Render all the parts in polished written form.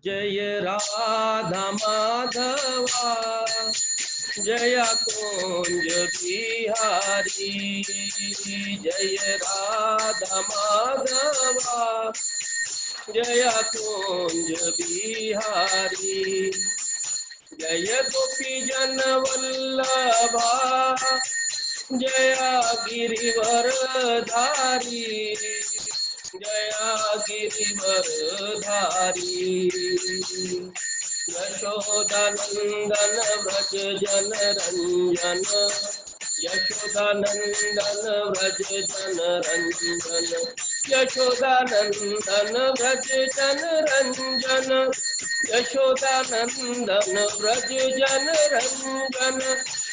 जय राधा माधवा जय कुंज बिहारी। जय राधा माधवा जय कुंज बिहारी। जय गोपी जन वल्लभा जय गिरिवर धारी। जय गिरिवर धारी। यशोदानंदन व्रज जन रंजन। यशोदानंदन व्रज जन रंजन। यशोदानंदन व्रज जन रंजन। यशोदानंदन व्रज जन रंजन।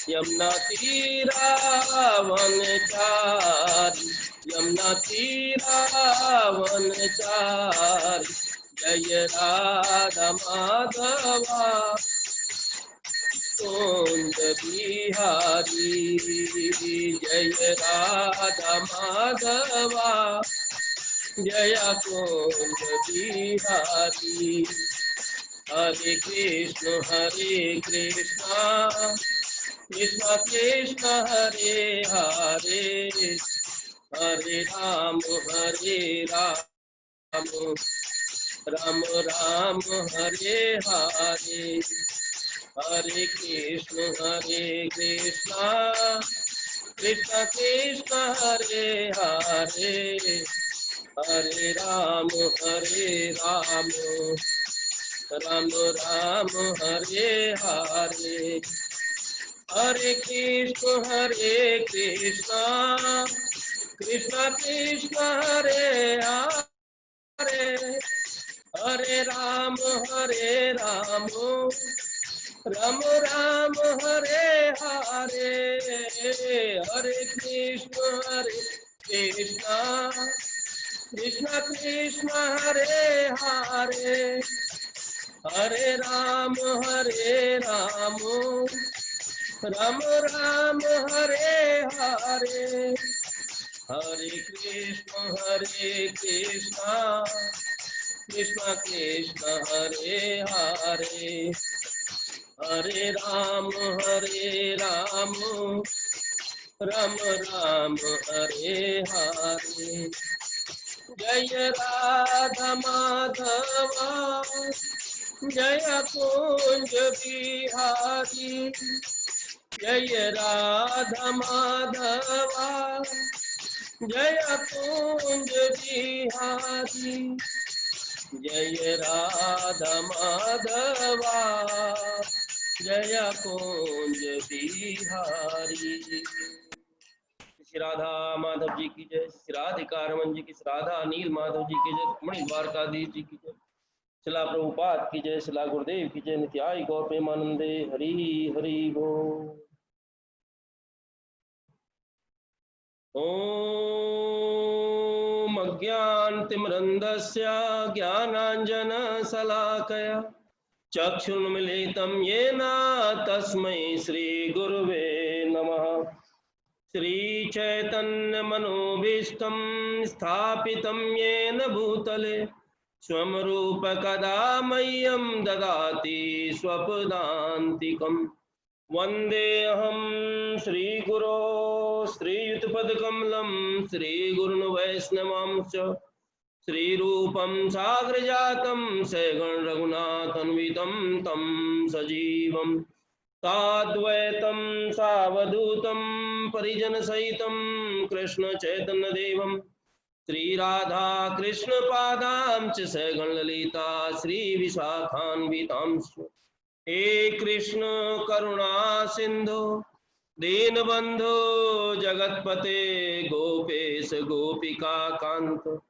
यमुना तीरावन चारी। यमुना तीरावन चारी। जय राधा माधवा कुंज बिहारी। जय राधा माधवा जय कुंज बिहारी। हरे कृष्ण कृष्ण कृष्ण हरे हरे। हरे राम राम राम हरे हरे। हरे कृष्ण कृष्ण कृष्ण हरे हरे। हरे राम राम राम हरे हरे। हरे कृष्ण कृष्ण कृष्ण हरे हरे। हरे राम राम राम हरे हरे। हरे कृष्ण कृष्ण कृष्ण हरे हरे। हरे राम राम राम हरे हरे। हरे कृष्ण कृष्ण कृष्ण हरे हरे। हरे राम राम राम हरे हरे। जय राधा माधवा जय कुंज बिहारी। जय राधा माधवा जय कुंज बिहारी। जय राधा माधवा जय कुंज बिहारी। श्री राधा माधव जी की जय। श्री राधिका रमन जी की। श्री राधा नील माधव जी की जय। मणि द्वारकाधीश जी की जय। शिला प्रभुपाद की जय। शिला गुरुदेव की जय। नित्याय गौर प्रेमानंदे हरि हरि बोल। ओम अज्ञानतिमिरन्धस्य ज्ञानाञ्जनशलाकया चक्षुर्मीलितं येन तस्मै श्रीगुरुवे नमः। श्रीचैतन्यमनोभीष्टं स्थापितं येन भूतले स्वं रूपकदा मह्यं ददाति स्वपदान्तिकम्। वन्देऽहं श्रीगुरो श्रीयुतपदकमलं श्रीगुरुन् वैष्णवांश्च श्रीरूपं साग्रजातं सगण रघुनाथान्वितं तं सजीवं साद्वैतं सावधूतं परिजनसहितं कृष्णचैतन्यदेवं श्रीराधा कृष्णपादां च सगण ललिता श्रीविशाखान्वितांश्च। हे कृष्ण करुणा सिंधु दीनबंधु जगतपते गोपेश गोपिका कांत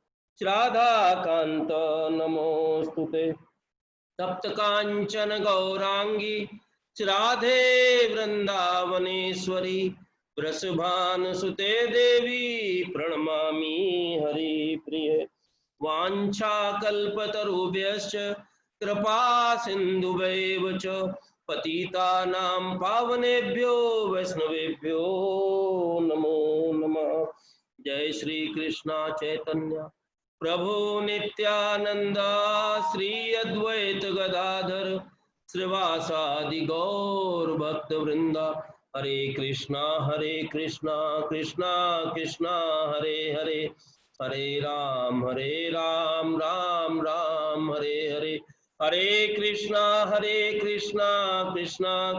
राधा कांत नमोस्तुते। तप्त कांचन गौरांगी राधे वृंदावनेश्वरी वृषभानुसुते देवी प्रणमामि हरिप्रिये। वाञ्छाकल्पतरुभ्यश्च कृपा सिन्धुभैव च पतितानां पावनेभ्यो वैष्णवेभ्यो नमो नमः। जय श्री कृष्ण चैतन्य प्रभु नित्यानंद श्री अद्वैत गदाधर श्रीवासादि गौर भक्त वृंदा। हरे कृष्णा कृष्णा कृष्णा हरे हरे, हरे राम राम राम हरे हरे। हरे कृष्णा कृष्णा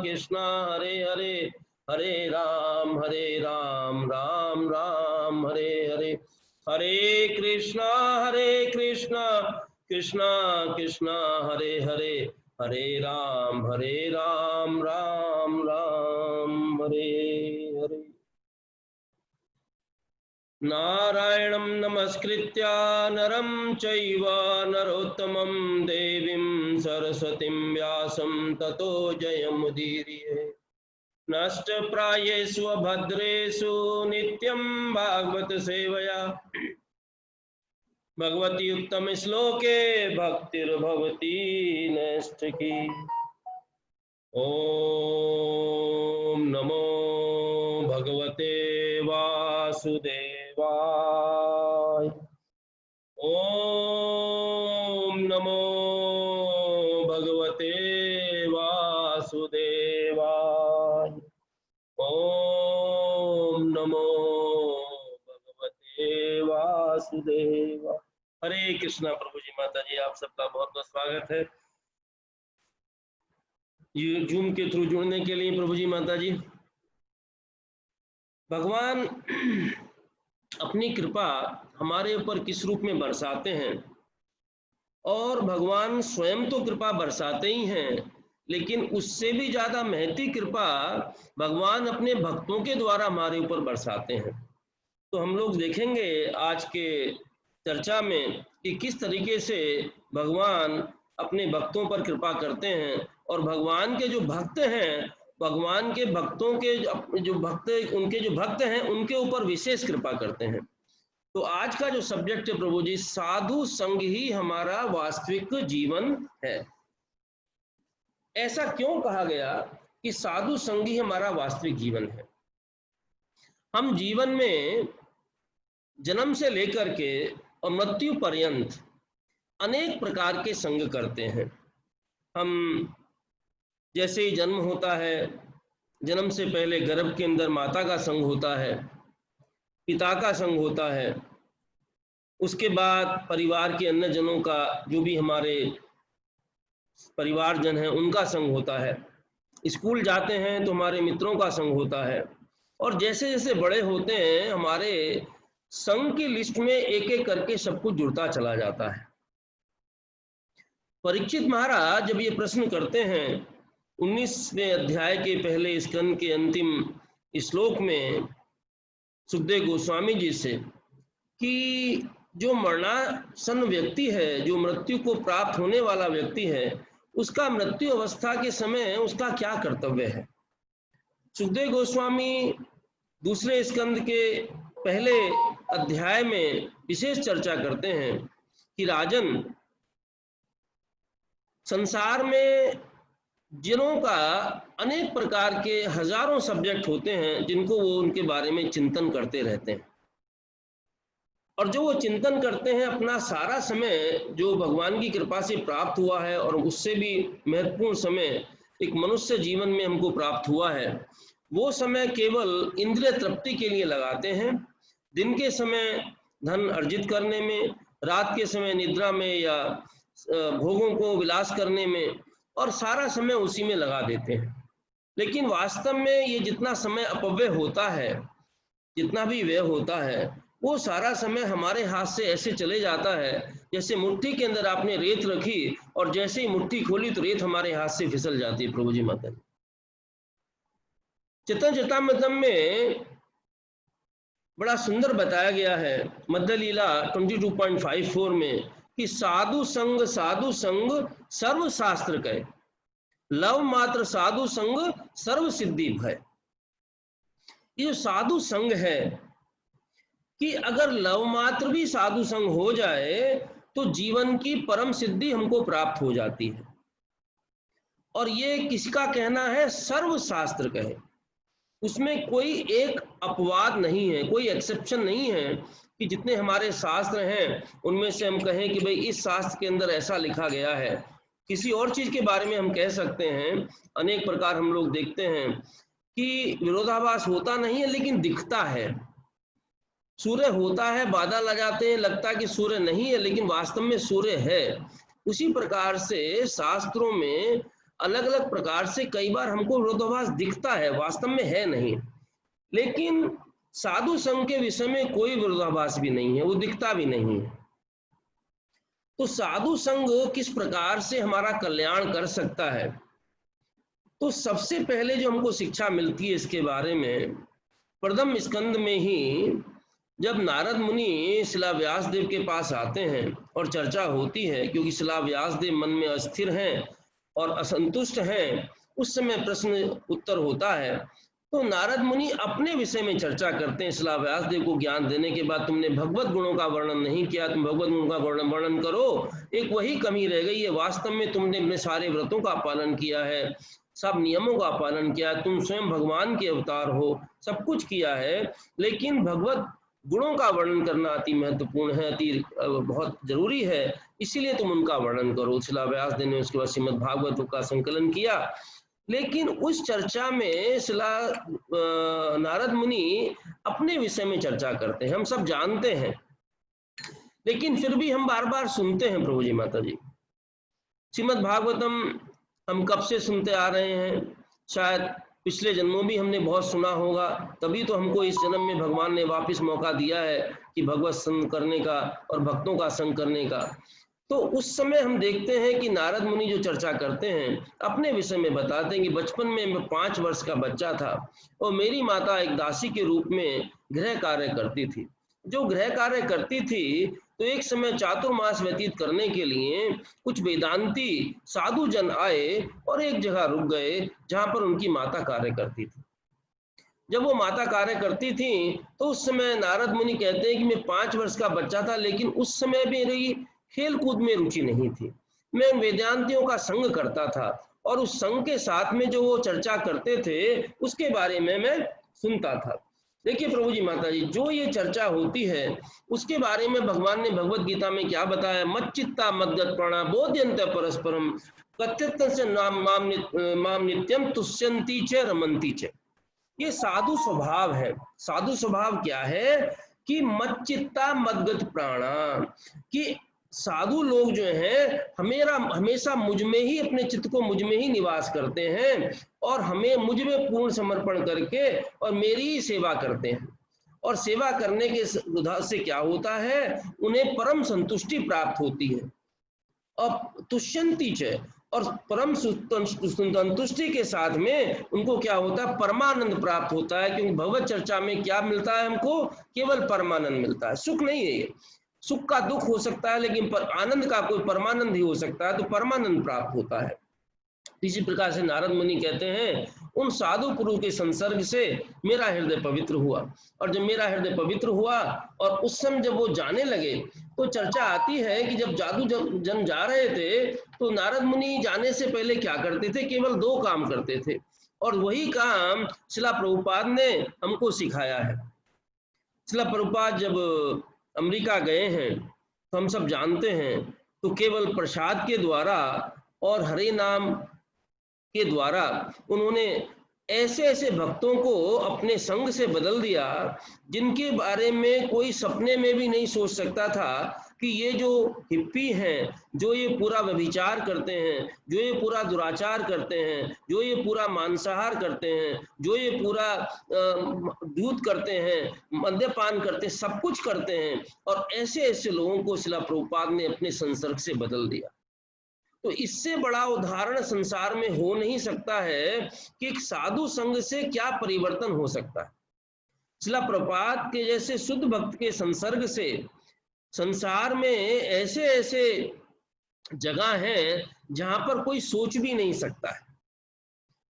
कृष्णा हरे हरे, हरे राम राम राम हरे हरे। हरे कृष्णा कृष्णा कृष्णा हरे हरे, हरे राम राम राम हरे हरे। नारायणं नमस्कृत्य नरं चैव नरोत्तमं देवीं सरस्वतीं व्यासं ततो जयमुदीरये। नष्टप्रायेषु भद्रेषु नित्यं भागवत सेवया, भगवती उत्तम श्लोके भक्तिर्भवती नैष्ठिकी। ओम नमो भगवते वासुदेवाय। ओम नमो भगवते वासुदेवाय। ओम नमो भगवते वासुदेवाय। हरे कृष्णा। प्रभु जी, माता जी, आप सबका बहुत बहुत स्वागत है ये जूम के थ्रू जुड़ने के लिए। प्रभु जी, माता जी, भगवान अपनी कृपा हमारे ऊपर किस रूप में बरसाते हैं, और भगवान स्वयं तो कृपा बरसाते ही हैं, लेकिन उससे भी ज्यादा महती कृपा भगवान अपने भक्तों के द्वारा हमारे ऊपर बरसाते हैं। तो हम लोग देखेंगे आज के चर्चा में कि किस तरीके से भगवान अपने भक्तों पर कृपा करते हैं, और भगवान के जो भक्त हैं, भगवान के भक्तों के जो भक्त, उनके जो भक्त हैं, उनके ऊपर विशेष कृपा करते हैं। तो आज का जो सब्जेक्ट है प्रभु जी, साधु संग ही हमारा वास्तविक जीवन है। ऐसा क्यों कहा गया कि साधु संग ही हमारा वास्तविक जीवन है? हम जीवन में जन्म से लेकर के और मृत्यु पर्यंत अनेक प्रकार के संग करते हैं। हम जैसे ही जन्म होता है, जन्म से पहले गर्भ के अंदर माता का संग होता है, पिता का संग होता है, उसके बाद परिवार के अन्य जनों का, जो भी हमारे परिवारजन हैं, उनका संग होता है। स्कूल जाते हैं तो हमारे मित्रों का संग होता है, और जैसे जैसे बड़े होते हैं हमारे संग की लिस्ट में एक एक करके सब कुछ जुड़ता चला जाता है। परीक्षित महाराज जब ये प्रश्न करते हैं 19वें अध्याय के पहले स्कंद के अंतिम श्लोक में सुखदेव गोस्वामी जी से, कि जो मरणासन व्यक्ति है, जो मृत्यु को प्राप्त होने वाला व्यक्ति है, उसका मृत्यु अवस्था के समय उसका क्या कर्तव्य है। सुखदेव गोस्वामी दूसरे स्कंद के पहले अध्याय में विशेष चर्चा करते हैं कि राजन, संसार में जिनों का अनेक प्रकार के हजारों सब्जेक्ट होते हैं, जिनको वो उनके बारे में चिंतन करते रहते हैं, और जो वो चिंतन करते हैं, अपना सारा समय जो भगवान की कृपा से प्राप्त हुआ है, और उससे भी महत्वपूर्ण समय एक मनुष्य जीवन में हमको प्राप्त हुआ है, वो समय केवल इंद्रिय तृप्ति के लिए लगाते हैं। दिन के समय धन अर्जित करने में, रात के समय निद्रा में या भोगों को विलास करने में, और सारा समय उसी में लगा देते हैं। लेकिन वास्तव में ये जितना समय अपव्यय होता है, जितना भी व्यय होता है, वो सारा समय हमारे हाथ से ऐसे चले जाता है जैसे मुट्ठी के अंदर आपने रेत रखी, और जैसे ही मुट्ठी खोली तो रेत हमारे हाथ से फिसल जाती है। प्रभु जी, माता जी, चित्तन चित्तामृतम में बड़ा सुंदर बताया गया है, मध्य लीला 22.54 में, कि साधु संग सर्व शास्त्र कहे, लव मात्र साधु संग सर्व सिद्धि भय। ये जो साधु संग है, कि अगर लव मात्र भी साधु संग हो जाए तो जीवन की परम सिद्धि हमको प्राप्त हो जाती है। और ये किसका कहना है? सर्व शास्त्र कहे, उसमें कोई एक अपवाद नहीं है, कोई एक्सेप्शन नहीं है कि जितने हमारे शास्त्र हैं उनमें से हम कहें कि भाई इस शास्त्र के अंदर ऐसा लिखा गया है, किसी और चीज के बारे में हम कह सकते हैं। अनेक प्रकार हम लोग देखते हैं कि विरोधाभास होता नहीं है लेकिन दिखता है। सूर्य होता है, बादल आ जाते हैं, लगता है कि सूर्य नहीं है लेकिन वास्तव में सूर्य है। उसी प्रकार से शास्त्रों में अलग अलग प्रकार से कई बार हमको विरोधाभास दिखता है, वास्तव में है नहीं। लेकिन साधु संघ के विषय में कोई विरोधाभास भी नहीं है, वो दिखता भी नहीं है। तो साधु संघ किस प्रकार से हमारा कल्याण कर सकता है, तो सबसे पहले जो हमको शिक्षा मिलती है इसके बारे में, प्रथम स्कंद में ही जब नारद मुनि शिला व्यास देव के पास आते हैं और चर्चा होती है, क्योंकि शिला व्यास देव मन में अस्थिर हैं और असंतुष्ट हैं, उस समय प्रश्न उत्तर होता है। तो नारद मुनि अपने विषय में चर्चा करते हैं। शिला व्यास देव को ज्ञान देने के बाद, तुमने भगवत गुणों का वर्णन नहीं किया, तुम भगवत गुणों का वर्णन करो, एक वही कमी रह गई है। वास्तव में तुमने अपने सारे व्रतों का पालन किया है, सब नियमों का पालन किया है, तुम स्वयं भगवान के अवतार हो, सब कुछ किया है, लेकिन भगवत गुणों का वर्णन करना अति महत्वपूर्ण है, अति बहुत जरूरी है, इसीलिए तुम उनका वर्णन करो। शिला व्यास देव ने उसके बाद श्रीमद् भागवत का संकलन किया। लेकिन उस चर्चा में शिला नारद मुनि अपने विषय में चर्चा करते हैं, हम सब जानते हैं, लेकिन फिर भी हम बार बार सुनते हैं। प्रभु जी, माता जी, श्रीमद् भागवतम हम कब से सुनते आ रहे हैं, शायद पिछले जन्मों भी हमने बहुत सुना होगा, तभी तो हमको इस जन्म में भगवान ने वापस मौका दिया है कि भगवत संग करने का और भक्तों का संग करने का। तो उस समय हम देखते हैं कि नारद मुनि जो चर्चा करते हैं अपने विषय में बताते हैं कि बचपन में मैं 5 वर्ष का बच्चा था और मेरी माता एक दासी के रूप में गृह कार्य करती थी। जो गृह कार्य करती थी, तो एक समय चातुर्मास व्यतीत करने के लिए कुछ वेदांती साधु जन आए और एक जगह रुक गए जहां पर उनकी माता कार्य करती थी। जब वो माता कार्य करती थी तो उस समय नारद मुनि कहते हैं कि मैं 5 वर्ष का बच्चा था, लेकिन उस समय मेरी खेल कूद में रुचि नहीं थी। मैं उन वेदांतियों का संग करता था और उस संग के साथ में जो वो चर्चा करते थे उसके बारे में मैं सुनता था। देखिए प्रभु जी, माता जी, जो ये चर्चा होती है उसके बारे में भगवान ने भगवत गीता में क्या बताया, मच्चित्ता मद्गत प्राणा बोध्यन्ते परस्परम कथ्यत से माम नित्यम तुष्यन्ति च रमन्ति च। ये साधु स्वभाव है। साधु स्वभाव क्या है कि मच्चित्ता मद्गत प्राणा, कि साधु लोग जो हैं हमेशा मुझ में ही, अपने चित्त को मुझ में ही निवास करते हैं और हमें मुझ में पूर्ण समर्पण करके और मेरी ही सेवा करते हैं। और सेवा करने के से क्या होता है, उन्हें परम संतुष्टि प्राप्त होती है। और तुष्यन्ति च, और परम संतुष्टि के साथ में उनको क्या होता है, परमानंद प्राप्त होता है। क्योंकि भगवत चर्चा में क्या मिलता है हमको, केवल परमानंद मिलता है, सुख नहीं है ये। सुख का दुख हो सकता है, लेकिन आनंद का कोई परमानंद ही हो सकता है, तो परमानंद प्राप्त होता है। इसी प्रकार से नारद मुनि कहते हैं, उन साधु पुरुष के संसर्ग से मेरा हृदय पवित्र हुआ। और जब मेरा हृदय पवित्र हुआ और उस समय जब वो जाने लगे, तो चर्चा आती है कि जब जादू जन जा रहे थे तो नारद मुनि जाने से पहले क्या करते थे, केवल 2 काम करते थे, और वही काम शिला प्रभुपाद ने हमको सिखाया है। शिला प्रभुपाद जब अमेरिका गए हैं तो हम सब जानते हैं, तो केवल प्रसाद के द्वारा और हरे नाम के द्वारा उन्होंने ऐसे ऐसे भक्तों को अपने संग से बदल दिया जिनके बारे में कोई सपने में भी नहीं सोच सकता था कि ये जो हिप्पी हैं, जो ये पूरा व्यभिचार करते हैं, जो ये पूरा दुराचार करते हैं, जो ये पूरा मांसाहार करते हैं, जो ये पूरा दूध करते हैं, मद्यपान करते हैं, सब कुछ करते हैं, और ऐसे ऐसे लोगों को शिला प्रभुपाद ने अपने संसर्ग से बदल दिया। तो इससे बड़ा उदाहरण संसार में हो नहीं सकता है कि एक साधु संग से क्या परिवर्तन हो सकता है। शिला प्रभुपाद के जैसे शुद्ध भक्त के संसर्ग से संसार में ऐसे ऐसे जगह हैं जहां पर कोई सोच भी नहीं सकता है।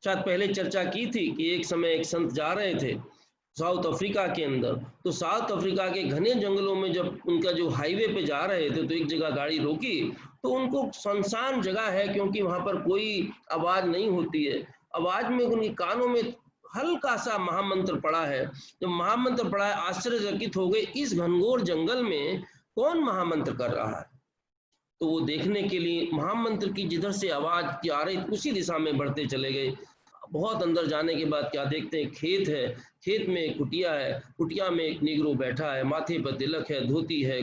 शायद पहले चर्चा की थी कि एक समय एक संत जा रहे थे साउथ अफ्रीका के अंदर, तो साउथ अफ्रीका के घने जंगलों में जब उनका जो हाईवे पे जा रहे थे तो एक जगह गाड़ी रोकी, तो उनको सुनसान जगह है, क्योंकि वहां पर कोई आवाज नहीं होती है। आवाज में उनके कानों में हल्का सा महामंत्र पढ़ा है। जब महामंत्र पढ़ा है, आश्चर्यचकित हो गए, इस घनघोर जंगल में कौन महामंत्र कर रहा है। तो वो देखने के लिए महामंत्र की जिधर से आवाज की आ रही उसी दिशा में बढ़ते चले गए। बहुत अंदर जाने के बाद क्या देखते हैं, खेत है, खेत में एक कुटिया है, कुटिया में एक निगरो बैठा है, माथे पर तिलक है, धोती है,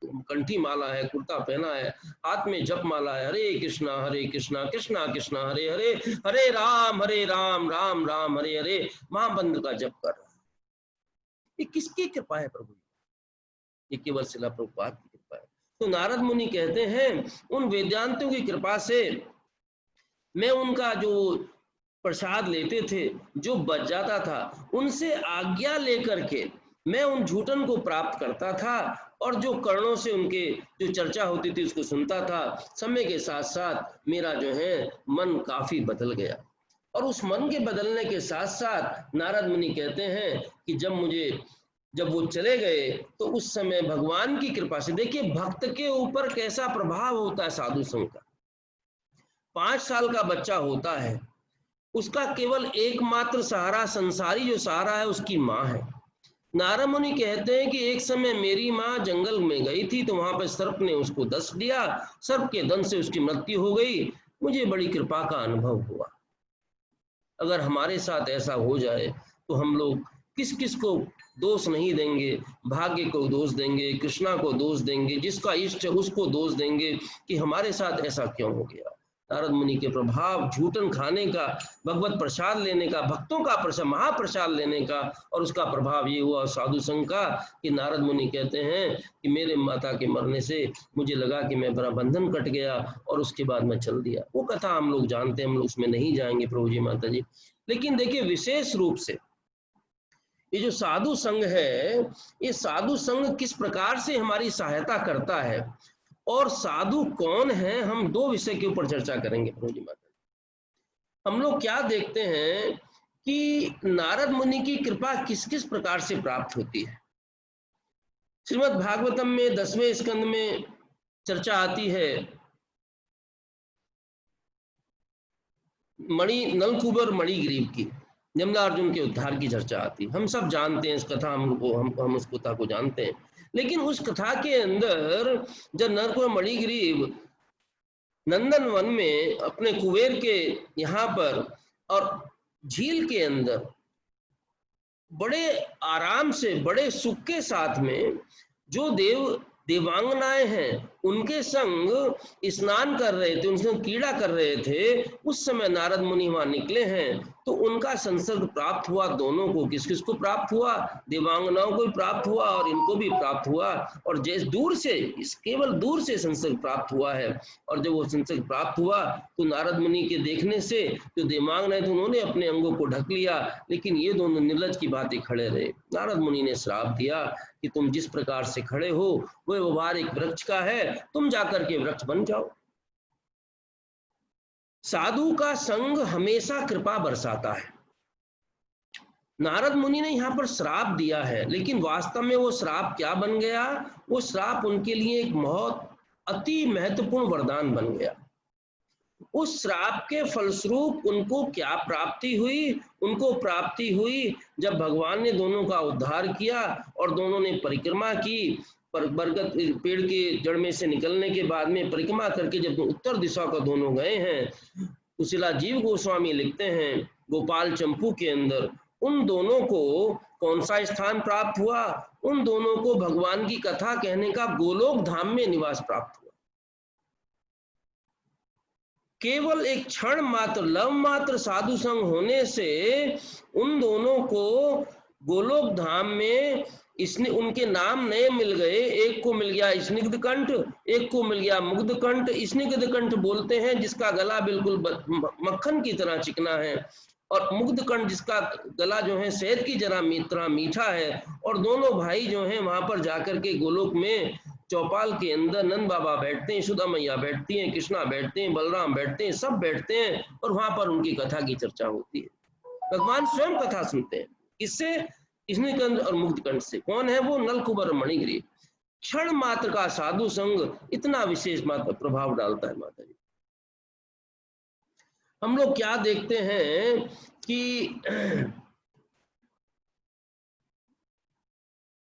कंठी माला है, कुर्ता पहना है, हाथ में जप माला है, हरे कृष्णा कृष्णा कृष्णा हरे हरे, हरे राम राम राम हरे हरे, महामंत्र का जप कर रहा है। ये किसकी कृपा है प्रभु? ये केवल शिला प्रभुपाद की कृपा है। तो नारद मुनि कहते हैं उन वेदांतों की कृपा से मैं उनका जो प्रसाद लेते थे, जो बच जाता था, उनसे आज्ञा लेकर के मैं उन झूठन को प्राप्त करता था, और जो कर्णों से उनके जो चर्चा होती थी उसको सुनता था। समय के साथ साथ मेरा जो है मन काफी बदल गया, और उस मन के बदलने के साथ साथ नारद मुनि कहते हैं कि जब वो चले गए तो उस समय भगवान की कृपा से, देखिए भक्त के ऊपर कैसा प्रभाव होता है साधु संग का। 5 साल का बच्चा होता है, उसका केवल एकमात्र सहारा, संसारी जो सहारा है, उसकी माँ है। नारद मुनि कहते हैं कि एक समय मेरी माँ जंगल में गई थी, तो वहां पर सर्प ने उसको डस दिया, सर्प के दंश से उसकी मृत्यु हो गई। मुझे बड़ी कृपा का अनुभव हुआ। अगर हमारे साथ ऐसा हो जाए तो हम लोग किस किस को दोष नहीं देंगे, भाग्य को दोष देंगे, कृष्णा को दोष देंगे, जिसका इष्ट है उसको दोष देंगे कि हमारे साथ ऐसा क्यों हो गया। नारद मुनि के प्रभाव, झूठन खाने का, भगवत प्रसाद लेने का, भक्तों का प्रसाद, महाप्रसाद लेने का, और उसका प्रभाव ये हुआ साधु संघ का कि नारद मुनि कहते हैं कि मेरे माता के मरने से मुझे लगा कि मैं बड़ा बंधन कट गया, और उसके बाद मैं चल दिया। वो कथा हम लोग जानते हैं, हम लोग उसमें नहीं जाएंगे प्रभु जी, माता जी। लेकिन देखिए विशेष रूप से ये जो साधु संघ है, ये साधु संघ किस प्रकार से हमारी सहायता करता है, और साधु कौन है, हम 2 विषय के ऊपर चर्चा करेंगे प्रभु जी माता। हम लोग क्या देखते हैं कि नारद मुनि की कृपा किस किस प्रकार से प्राप्त होती है। श्रीमद् भागवतम में 10वें स्कंद में चर्चा आती है, नलकूबर मणिग्रीव की, यमला अर्जुन के उद्धार की चर्चा आती। हम सब जानते हैं इस कथा, हम उस कथा को जानते हैं। लेकिन उस कथा के अंदर जब नलकूबर मणिग्रीव नंदन वन में अपने कुबेर के यहाँ पर और झील के अंदर बड़े आराम से, बड़े सुख के साथ में जो देवांगनाएं हैं उनके संग स्नान कर रहे थे, उनके संग क्रीड़ा कर रहे थे, उस समय नारद मुनि वहां निकले हैं। तो उनका संसर्ग प्राप्त हुआ दोनों को। किस किस को प्राप्त हुआ? देवांगनाओं को भी प्राप्त हुआ और इनको भी प्राप्त हुआ। और जैसे दूर से, केवल दूर से संसर्ग प्राप्त हुआ है। और जब वो संसर्ग प्राप्त हुआ तो नारद मुनि के देखने से जो देवांगनाएं थे उन्होंने अपने अंगों को ढक लिया, लेकिन ये दोनों निर्लज की बातें खड़े रहे। नारद मुनि ने श्राप दिया कि तुम जिस प्रकार से खड़े हो वो व्यवहार एक वृक्ष का है, तुम जाकर के वृक्ष बन जाओ। साधु का संग हमेशा कृपा बरसाता है। नारद मुनि ने यहाँ पर श्राप दिया है, लेकिन वास्तव में वो श्राप क्या बन गया? वो श्राप उनके लिए एक बहुत अति महत्वपूर्ण वरदान बन गया। उस श्राप के फलस्वरूप उनको क्या प्राप्ति हुई? उनको प्राप्ति हुई जब भगवान ने दोनों का उद्धार किया और दोनों ने परिक्रमा की। बरगद पेड़ के जड़ में से निकलने के बाद में परिक्रमा करके जब उत्तर दिशा को दोनों गए हैं, तो शिला जीव गोस्वामी लिखते हैं गोपाल चंपू के अंदर उन दोनों को कौन सा स्थान प्राप्त हुआ? उन दोनों को भगवान की कथा कहने का गोलोक धाम में निवास प्राप्त हुआ। केवल एक क्षण मात्र, लव मात्र साधु संग होने से उन दोनों को गोलोक धाम में इसने उनके नाम नए मिल गए। एक को मिल गया स्निग्ध कंठ, एक को मिल गया मुग्ध कंठ। स्निग्ध कंठ बोलते हैं जिसका गला बिल्कुल मक्खन की तरह चिकना है, और मुग्ध कंठ जिसका गला जो है शहद की जरा मीठा है। और दोनों भाई जो हैं वहां पर जाकर के गोलोक में चौपाल के अंदर नंद बाबा बैठते हैं, यशोदा मैया बैठती हैं, कृष्णा बैठते हैं, बलराम बैठते हैं, सब बैठते हैं, और वहां पर उनकी कथा की चर्चा होती है। भगवान स्वयं कथा सुनते हैं। इससे स्निग्ध और मुग्ध कंठ से। कौन है वो? नलकूबर मणिग्रीव। क्षण मात्र का साधु संग इतना विशेष मात्र प्रभाव डालता है। माता जी, हम लोग क्या देखते हैं कि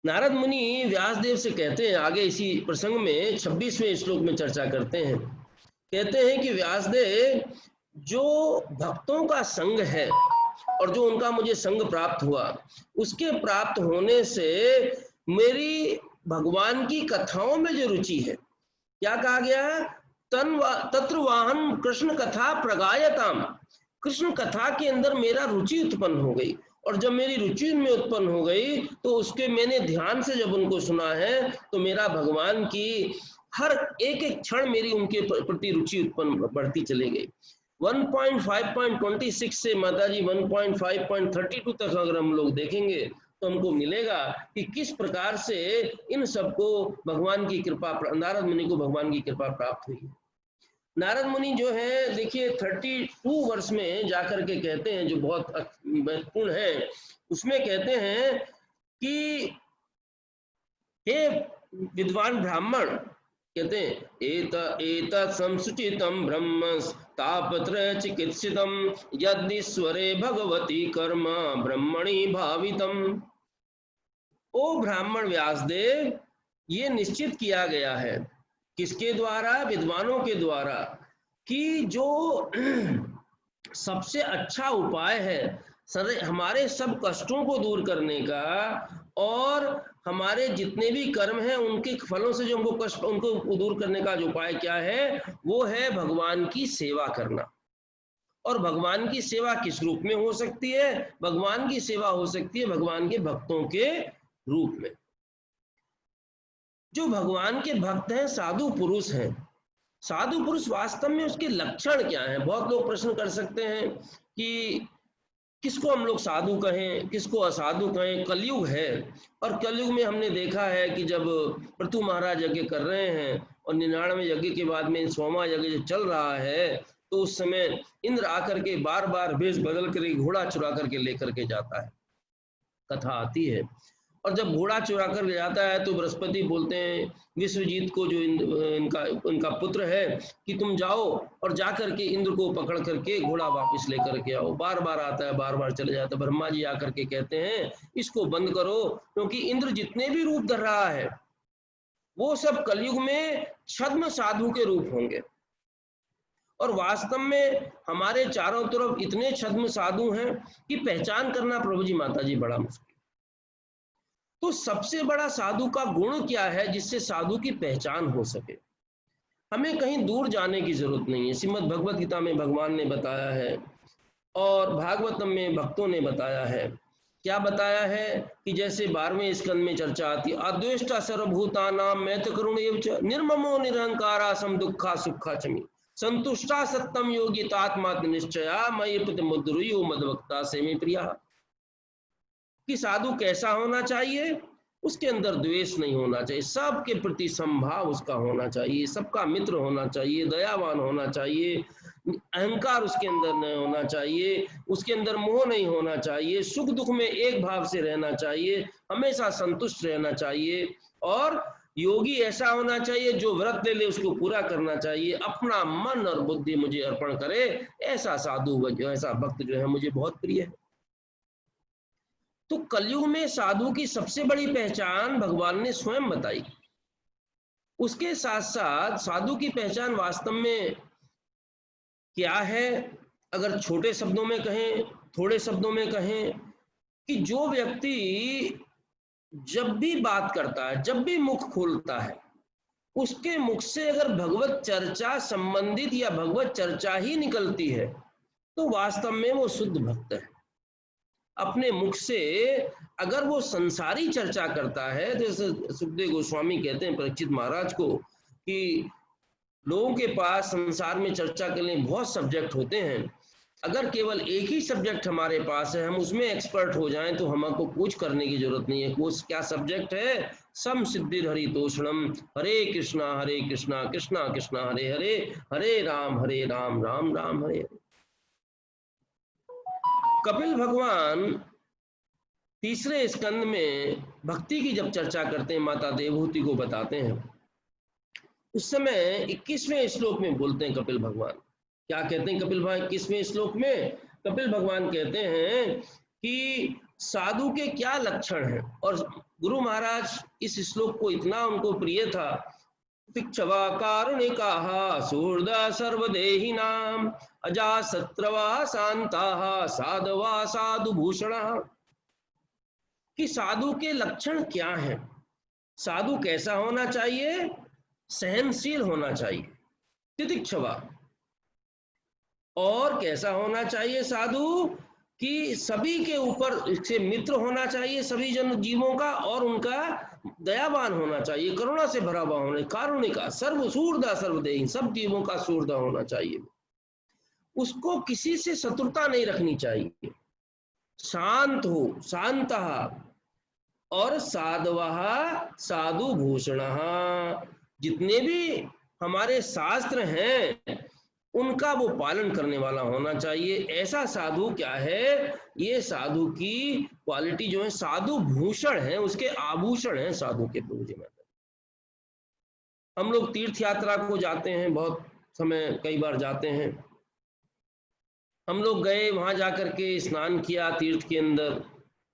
नारद मुनि व्यासदेव से कहते हैं, आगे इसी प्रसंग में 26वें श्लोक में चर्चा करते हैं, कहते हैं कि व्यासदेव, जो भक्तों का संग है और जो उनका मुझे संग प्राप्त हुआ, उसके प्राप्त होने से मेरी भगवान की कथाओं में जो रुचि है, क्या कहा गया है, तत्र वाहन कृष्ण कथा प्रगायताम, कृष्ण कथा के अंदर मेरा रुचि उत्पन्न हो गई। और जब मेरी रुचि उनमें उत्पन्न हो गई तो उसके मैंने ध्यान से जब उनको सुना है तो मेरा भगवान की हर एक एक क्षण मेरी उनके प्रति रुचि उत्पन्न बढ़ती चली गई। 1.5.26 से माताजी 1.5.32 तक अगर हम लोग देखेंगे तो हमको मिलेगा कि किस प्रकार से इन सबको भगवान की कृपा, नारद मुनि को भगवान की कृपा प्राप्त हुई। नारद मुनि जो है देखिए 32 वर्ष में जाकर के कहते हैं, जो बहुत महत्वपूर्ण है, उसमें कहते हैं कि हे विद्वान ब्राह्मण, कहते हैं एतत् संसुचितं ब्रह्म तापत्रय चिकित्सितं यदीश्वरे भगवती कर्म ब्रह्मणि भावितम। ओ ब्राह्मण व्यासदेव, ये निश्चित किया गया है, किसके द्वारा, विद्वानों के द्वारा, कि जो सबसे अच्छा उपाय है हमारे सब कष्टों को दूर करने का और हमारे जितने भी कर्म हैं उनके फलों से जो हमको कष्ट, उनको दूर करने का जो उपाय क्या है, वो है भगवान की सेवा करना। और भगवान की सेवा किस रूप में हो सकती है, भगवान की सेवा हो सकती है भगवान के भक्तों के रूप में। जो भगवान के भक्त हैं, साधु पुरुष हैं, साधु पुरुष वास्तव में उसके लक्षण क्या हैं। बहुत लोग प्रश्न कर सकते हैं कि किसको हम लोग साधु कहें, किसको असाधु कहें। कलयुग है और कलयुग में हमने देखा है कि जब पृथु महाराज यज्ञ कर रहे हैं और 99 यज्ञ के बाद में 100वां यज्ञ जो चल रहा है, तो उस समय इंद्र आकर के बार बार भेष बदल कर घोड़ा चुरा करके लेकर के जाता है, कथा आती है। और जब घोड़ा चुरा कर जाता है तो बृहस्पति बोलते हैं विश्वजीत को, जो इनका पुत्र है, कि तुम जाओ और जा करके इंद्र को पकड़ करके घोड़ा वापस लेकर के आओ। बार बार आता है, बार बार चले जाता है। ब्रह्मा जी आकर के कहते हैं इसको बंद करो, क्योंकि इंद्र जितने भी रूप धर रहा है वो सब कलयुग में छद्म साधु के रूप होंगे। और वास्तव में हमारे चारों तरफ इतने छद्म साधु हैं कि पहचान करना प्रभु जी माता जी बड़ा मुश्किल। तो सबसे बड़ा साधु का गुण क्या है जिससे साधु की पहचान हो सके। हमें कहीं दूर जाने की जरूरत नहीं है। श्रीमद् भगवत गीता में भगवान ने बताया है और भागवतम में भक्तों ने बताया है। क्या बताया है कि जैसे 12वें स्कंद में चर्चा आती है, अद्वेष्टा सर्वभूतानां मैत्र करुणैव च निर्ममो निरहंकारा सम दुःखा सुखा चमी संतुष्टा सत्यम योगी तात्मात्म निश्चया मयि प्रतिमुद्रयो मद्भक्ता सेमे प्रिया। कि साधु कैसा होना चाहिए, उसके अंदर द्वेष नहीं होना चाहिए, सबके प्रति संभाव उसका होना चाहिए, सबका मित्र होना चाहिए, दयावान होना चाहिए, अहंकार उसके अंदर नहीं होना चाहिए, उसके अंदर मोह नहीं होना चाहिए, सुख दुख में एक भाव से रहना चाहिए, हमेशा संतुष्ट रहना चाहिए। और योगी ऐसा होना चाहिए जो व्रत ले ले उसको पूरा करना चाहिए, अपना मन और बुद्धि मुझे अर्पण करे। ऐसा साधु, ऐसा भक्त जो है मुझे बहुत प्रिय है। तो कलयुग में साधु की सबसे बड़ी पहचान भगवान ने स्वयं बताई। उसके साथ साथ साधु की पहचान वास्तव में क्या है, अगर छोटे शब्दों में कहें, थोड़े शब्दों में कहें, कि जो व्यक्ति जब भी बात करता है, जब भी मुख खोलता है, उसके मुख से अगर भगवत चर्चा संबंधित या भगवत चर्चा ही निकलती है तो वास्तव में वो शुद्ध भक्त है। अपने मुख से अगर वो संसारी चर्चा करता है, जैसे सुखदेव गोस्वामी कहते हैं परीक्षित महाराज को कि लोगों के पास संसार में चर्चा करने बहुत सब्जेक्ट होते हैं, अगर केवल एक ही सब्जेक्ट हमारे पास है, हम उसमें एक्सपर्ट हो जाएं तो हमको कुछ करने की जरूरत नहीं है। वो क्या सब्जेक्ट है, सम सिद्धि हरितोषणम, हरे कृष्णा कृष्णा कृष्णा हरे हरे, हरे राम राम राम हरे हरे। कपिल भगवान तीसरे स्कंद में भक्ति की जब चर्चा करते हैं, माता देवहूति को बताते हैं, उस समय 21वें श्लोक में बोलते हैं कपिल भगवान। क्या कहते हैं कपिल भगवान 21वें श्लोक में? कपिल भगवान कहते हैं कि साधु के क्या लक्षण हैं। और गुरु महाराज इस श्लोक को इतना उनको प्रिय था। भिक्षवा कारुणिकाः सुहृदा सर्वदेहिनां अजासत्रवा शान्ताः साधवा साधुभूषणाः। कि साधु के लक्षण क्या हैं। साधु कैसा होना चाहिए, सहनशील होना चाहिए, तितिक्षवा। और कैसा होना चाहिए साधु, कि सभी के ऊपर से मित्र होना चाहिए, सभी जन जीवों का, और उनका दयावान होना चाहिए, करुणा से भरा हुआ होना, कारुणिका, सर्व सूरदा सर्वदेही, सब जीवों का सूरदा होना चाहिए। उसको किसी से शत्रुता नहीं रखनी चाहिए, शांत हो, शांतः, और साधवः साधु भूषणः। जितने भी हमारे शास्त्र हैं उनका वो पालन करने वाला होना चाहिए। ऐसा साधु क्या है, ये साधु की क्वालिटी जो है, साधु भूषण है, उसके आभूषण हैं साधु के। प्रभु जी महाराज, हम लोग तीर्थ यात्रा को जाते हैं, बहुत समय कई बार जाते हैं। हम लोग गए, वहां जाकर के स्नान किया, तीर्थ के अंदर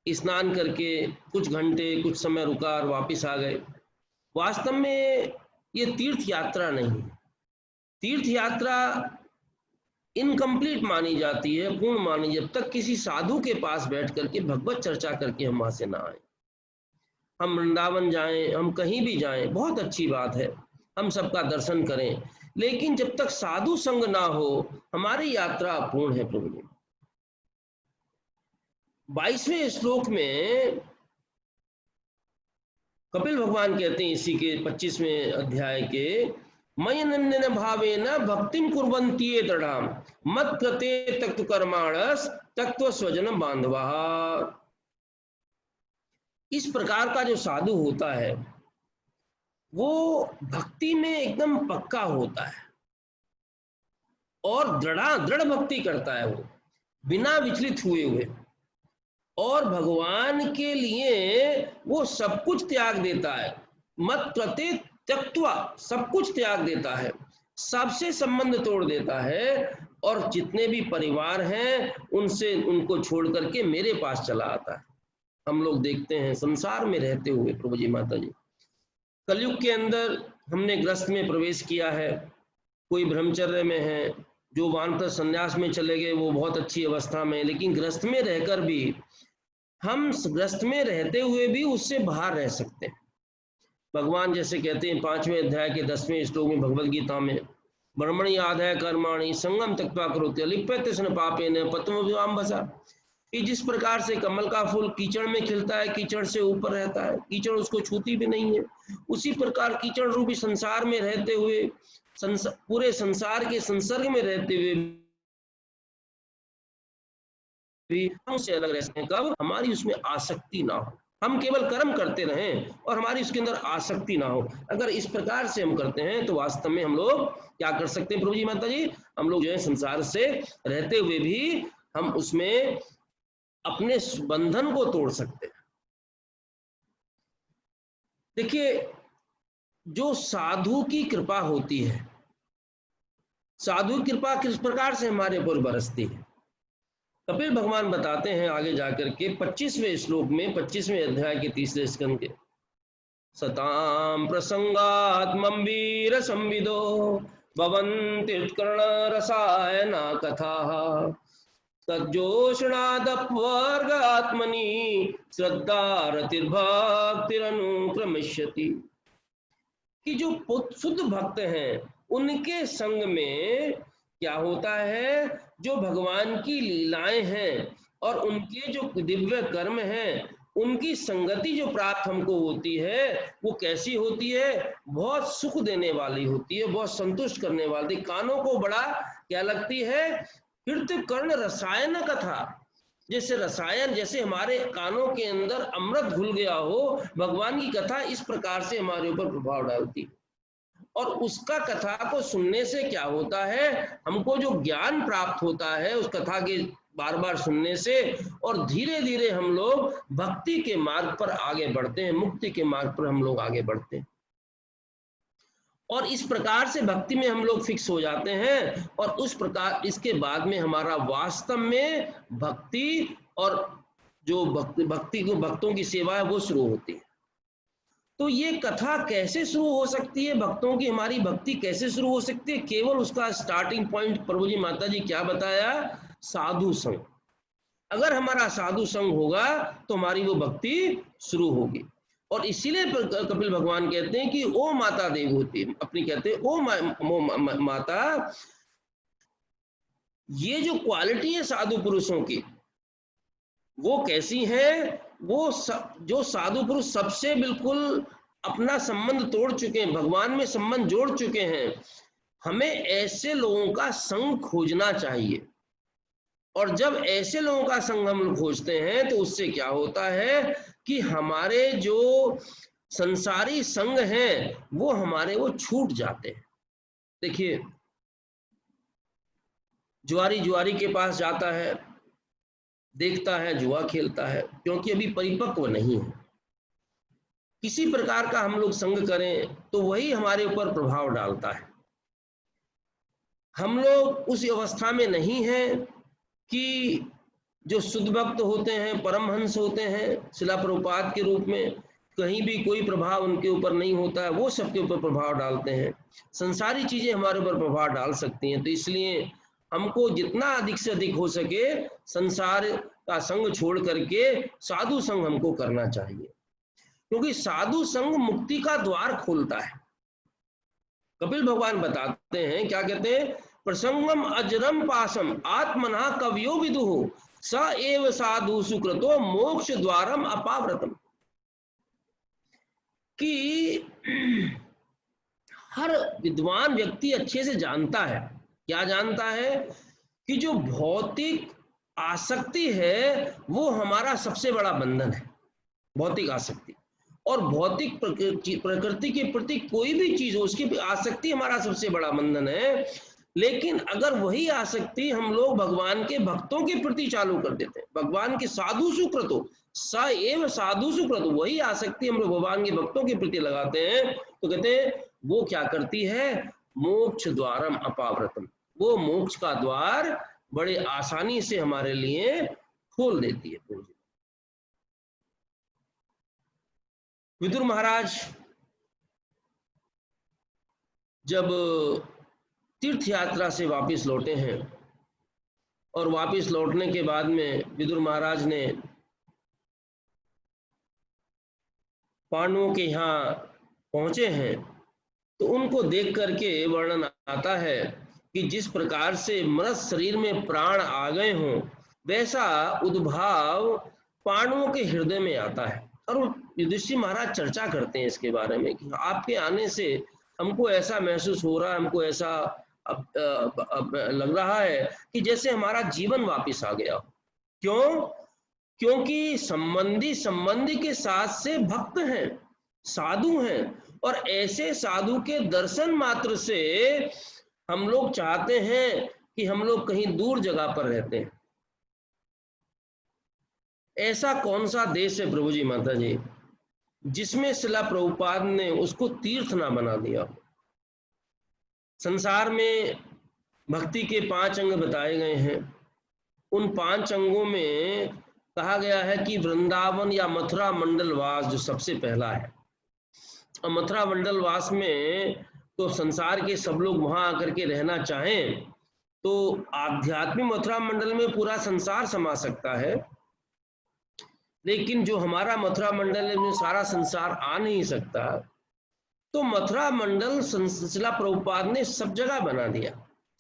स्नान करके कुछ घंटे कुछ समय रुका और वापस आ गए। वास्तव में ये तीर्थ यात्रा नहीं, तीर्थ यात्रा इनकम्प्लीट मानी जाती है, पूर्ण मानी, जब तक किसी साधु के पास बैठ करके भगवत चर्चा करके हम वहां से ना आए। हम वृंदावन जाएं, हम कहीं भी जाएं, बहुत अच्छी बात है, हम सबका दर्शन करें, लेकिन जब तक साधु संग ना हो हमारी यात्रा अपूर्ण है। प्रभु जी 22वें श्लोक में कपिल भगवान कहते हैं, इसी के 25वें अध्याय के, मयनन्यन भावेन भक्तिम कुर्वन्ति ये दृढ़ाम मत कृते तत्व कर्माणस तत्व स्वजन बांधवा। इस प्रकार का जो साधु होता है वो भक्ति में एकदम पक्का होता है और दृढ़ भक्ति करता है, वो बिना विचलित हुए हुए, और भगवान के लिए वो सब कुछ त्याग देता है। मत प्रति त्यक्त्वा, सब कुछ त्याग देता है, सबसे संबंध तोड़ देता है, और जितने भी परिवार हैं उनसे उनको छोड़ करके मेरे पास चला आता है। हम लोग देखते हैं संसार में रहते हुए, प्रभु जी माता जी, कलयुग के अंदर हमने गृहस्थ में प्रवेश किया है, कोई ब्रह्मचर्य में है, जो वानप्रस्थ संन्यास में चले गए वो बहुत अच्छी अवस्था में, लेकिन गृहस्थ में रहकर भी हम गृहस्थ में रहते हुए भी उससे बाहर रह सकते हैं। भगवान जैसे कहते हैं 5वें अध्याय के 10वें श्लोक में भगवद गीता में, ब्रह्मणि आदाय कर्माणि संगम त्यक्त्वा करोति लिप्यते सन पापेन पद्मविवाम्भसा। कि जिस प्रकार से कमल का फूल कीचड़ में खिलता है, कीचड़ से ऊपर रहता है, कीचड़ उसको छूती भी नहीं है, उसी प्रकार कीचड़ रूपी संसार में रहते हुए, पूरे संसार के संसर्ग में रहते हुए भी हमसे अलग रह सकते हैं। कब? हमारी उसमें आसक्ति ना हो, हम केवल कर्म करते रहें और हमारी उसके अंदर आसक्ति ना हो। अगर इस प्रकार से हम करते हैं तो वास्तव में हम लोग क्या कर सकते हैं प्रभु जी माता जी, हम लोग जो है संसार से रहते हुए भी हम उसमें अपने बंधन को तोड़ सकते हैं। देखिए, जो साधु की कृपा होती है, साधु की कृपा किस प्रकार से हमारे ऊपर बरसती है, कपिल भगवान बताते हैं आगे जाकर के 25वें श्लोक में, 25वें अध्याय के 3 स्कंद के, सताम प्रसंगात्मं वीर संविदो भवन्ति उत्कर्ण रसायना कथाः तज्जोषणादपवर्ग आत्मनि श्रद्धा रतिर्भक्तिरनुक्रमिष्यति। कि जो शुद्ध भक्त हैं उनके संग में क्या होता है, जो भगवान की लीलाएं हैं और उनके जो दिव्य कर्म हैं उनकी संगति जो प्राप्त हमको होती है वो कैसी होती है, बहुत सुख देने वाली होती है, बहुत संतुष्ट करने वाली। कानों को बड़ा क्या लगती है, कीर्ति कर्ण रसायन कथा, जैसे रसायन, जैसे हमारे कानों के अंदर अमृत घुल गया हो, भगवान की कथा इस प्रकार से हमारे ऊपर प्रभाव डालती है। और उसका कथा को सुनने से क्या होता है, हमको जो ज्ञान प्राप्त होता है उस कथा के बार बार सुनने से, और धीरे धीरे हम लोग भक्ति के मार्ग पर आगे बढ़ते हैं, मुक्ति के मार्ग पर हम लोग आगे बढ़ते हैं, और इस प्रकार से भक्ति में हम लोग फिक्स हो जाते हैं। और उस प्रकार इसके बाद में हमारा वास्तव में भक्ति और जो भक्तों की सेवा है वो शुरू होती है। तो ये कथा कैसे शुरू हो सकती है, भक्तों की हमारी भक्ति कैसे शुरू हो सकती है? केवल उसका स्टार्टिंग पॉइंट प्रभु जी माता जी क्या बताया? साधु संग। अगर हमारा साधु संग होगा तो हमारी वो भक्ति शुरू होगी। और इसीलिए कपिल भगवान कहते हैं कि ओ माता देवहूति, अपनी कहते हैं ओ माता, ये जो क्वालिटी है साधु पुरुषों की वो कैसी है? वो जो साधु पुरुष सबसे बिल्कुल अपना संबंध तोड़ चुके हैं, भगवान में संबंध जोड़ चुके हैं, हमें ऐसे लोगों का संग खोजना चाहिए। और जब ऐसे लोगों का संग हम लोग खोजते हैं तो उससे क्या होता है कि हमारे जो संसारी संग हैं वो हमारे वो छूट जाते हैं। देखिए, जुआरी के पास जाता है, देखता है जुआ खेलता है, क्योंकि अभी परिपक्व नहीं है। किसी प्रकार का हम लोग संग करें तो वही हमारे ऊपर प्रभाव डालता है। हम लोग उस अवस्था में नहीं है कि जो शुद्ध भक्त होते हैं, परमहंस होते हैं शिला प्रभुपाद के रूप में, कहीं भी कोई प्रभाव उनके ऊपर नहीं होता है, वो सबके ऊपर प्रभाव डालते हैं। संसारी चीजें हमारे ऊपर प्रभाव डाल सकती हैं। तो इसलिए हमको जितना अधिक से अधिक हो सके संसार का संग छोड़ करके साधु संग हमको करना चाहिए, क्योंकि साधु संग मुक्ति का द्वार खोलता है। कपिल भगवान बताते हैं, क्या कहते हैं? प्रसंगम अजरम पासम आत्मना कवियो विदुः स एव साधु सुकृतो मोक्ष द्वारम अपाव्रतम। कि हर विद्वान व्यक्ति अच्छे से जानता है, क्या जानता है? कि जो भौतिक आसक्ति है वो हमारा सबसे बड़ा बंधन है, भौतिक आसक्ति। और भौतिक प्रकृति के प्रति कोई भी चीज हो उसकी आसक्ति हमारा सबसे बड़ा बंधन है। लेकिन अगर वही आसक्ति हम लोग भगवान के भक्तों के प्रति चालू कर देते हैं, भगवान के साधु सुकृतो स एव साधु सुकृतो, वही आसक्ति हम लोग भगवान के भक्तों के प्रति लगाते हैं, तो कहते हैं वो क्या करती है? मोक्ष द्वारम अपाव्रतम, वो मोक्ष का द्वार बड़े आसानी से हमारे लिए खोल देती है। विदुर महाराज जब तीर्थ यात्रा से वापस लौटे हैं और वापस लौटने के बाद में विदुर महाराज ने पांडवों के यहाँ पहुंचे हैं, तो उनको देख करके वर्णन आता है कि जिस प्रकार से मृत शरीर में प्राण आ गए हों वैसा उद्भाव पांडवों के हृदय में आता है। और युधिष्ठिर महाराज चर्चा करते हैं इसके बारे में कि आपके आने से हमको ऐसा महसूस हो रहा है, हमको ऐसा लग रहा है कि जैसे हमारा जीवन वापस आ गया। क्यों? क्योंकि संबंधी के साथ से भक्त हैं, साधु हैं, और ऐसे साधु के दर्शन मात्र से हम लोग चाहते हैं कि हम लोग कहीं दूर जगह पर रहते हैं। ऐसा कौन सा देश है प्रभु जी माता जी जिसमें शिला प्रभुपाद ने उसको तीर्थ ना बना दिया? संसार में भक्ति के 5 अंग बताए गए हैं। उन 5 अंगों में कहा गया है कि वृंदावन या मथुरा मंडलवास जो सबसे पहला है। और मथुरा मंडलवास में तो संसार के सब लोग वहां आकर के रहना चाहें तो आध्यात्मिक मथुरा मंडल में पूरा संसार समा सकता है, लेकिन जो हमारा मथुरा मंडल में सारा संसार आ नहीं सकता। तो मथुरा मंडल शिला प्रभुपाद ने सब जगह बना दिया।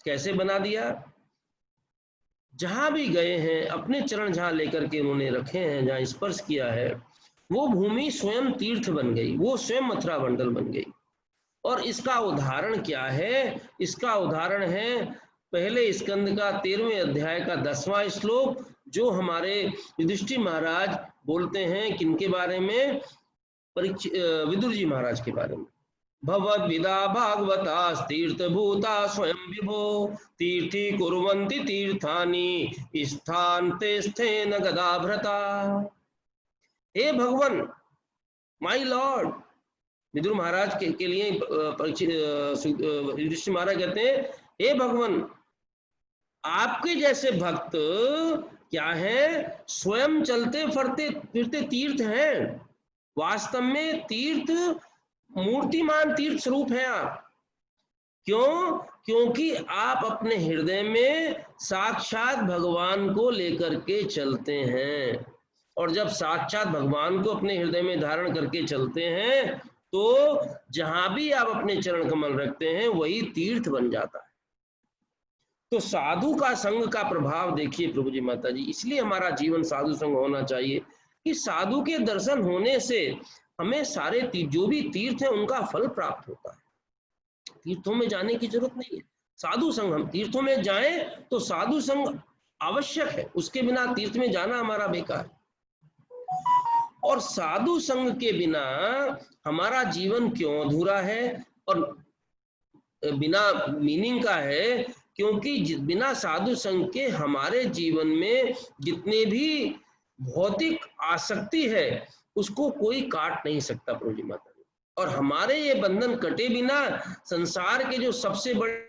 कैसे बना दिया? जहां भी गए हैं अपने चरण जहां लेकर के उन्होंने रखे हैं, जहां स्पर्श किया है, वो भूमि स्वयं तीर्थ बन गई, वो स्वयं मथुरा मंडल बन गई। और इसका उदाहरण क्या है? इसका उदाहरण है पहले स्कंद का 13वें अध्याय का 10वां श्लोक, जो हमारे युधिष्ठिर महाराज बोलते हैं किनके बारे में? विदुर जी महाराज के बारे में। भगवद्विदा भागवता तीर्थभूता स्वयं विभो तीर्थी कुर्वन्ति तीर्थानि स्थान्ते स्थेन गदाभृता। हे भगवान, माय लॉर्ड, विदुर महाराज के लिए युधिष्ठिर महाराज कहते हैं, हे भगवान, आपके जैसे भक्त क्या है? स्वयं चलते फिरते तीर्थ हैं। वास्तव में तीर्थ, मूर्तिमान तीर्थ स्वरूप हैं आप। क्यों? क्योंकि आप अपने हृदय में साक्षात भगवान को लेकर के चलते हैं, और जब साक्षात भगवान को अपने हृदय में धारण करके चलते हैं तो जहां भी आप अपने चरण कमल रखते हैं वही तीर्थ बन जाता है। तो साधु का संग का प्रभाव देखिए प्रभु जी माता जी, इसलिए हमारा जीवन साधु संग होना चाहिए कि साधु के दर्शन होने से हमें सारे जो भी तीर्थ है उनका फल प्राप्त होता है। तीर्थों में जाने की जरूरत नहीं है, साधु संग, हम तीर्थों में जाएं तो साधु संग आवश्यक है, उसके बिना तीर्थ में जाना हमारा बेकार। और साधु संग के बिना हमारा जीवन क्यों अधूरा है और बिना मीनिंग का है? क्योंकि बिना साधु संग के हमारे जीवन में जितने भी भौतिक आसक्ति है उसको कोई काट नहीं सकता प्रभु जी माता जी। और हमारे ये बंधन कटे बिना संसार के जो सबसे बड़े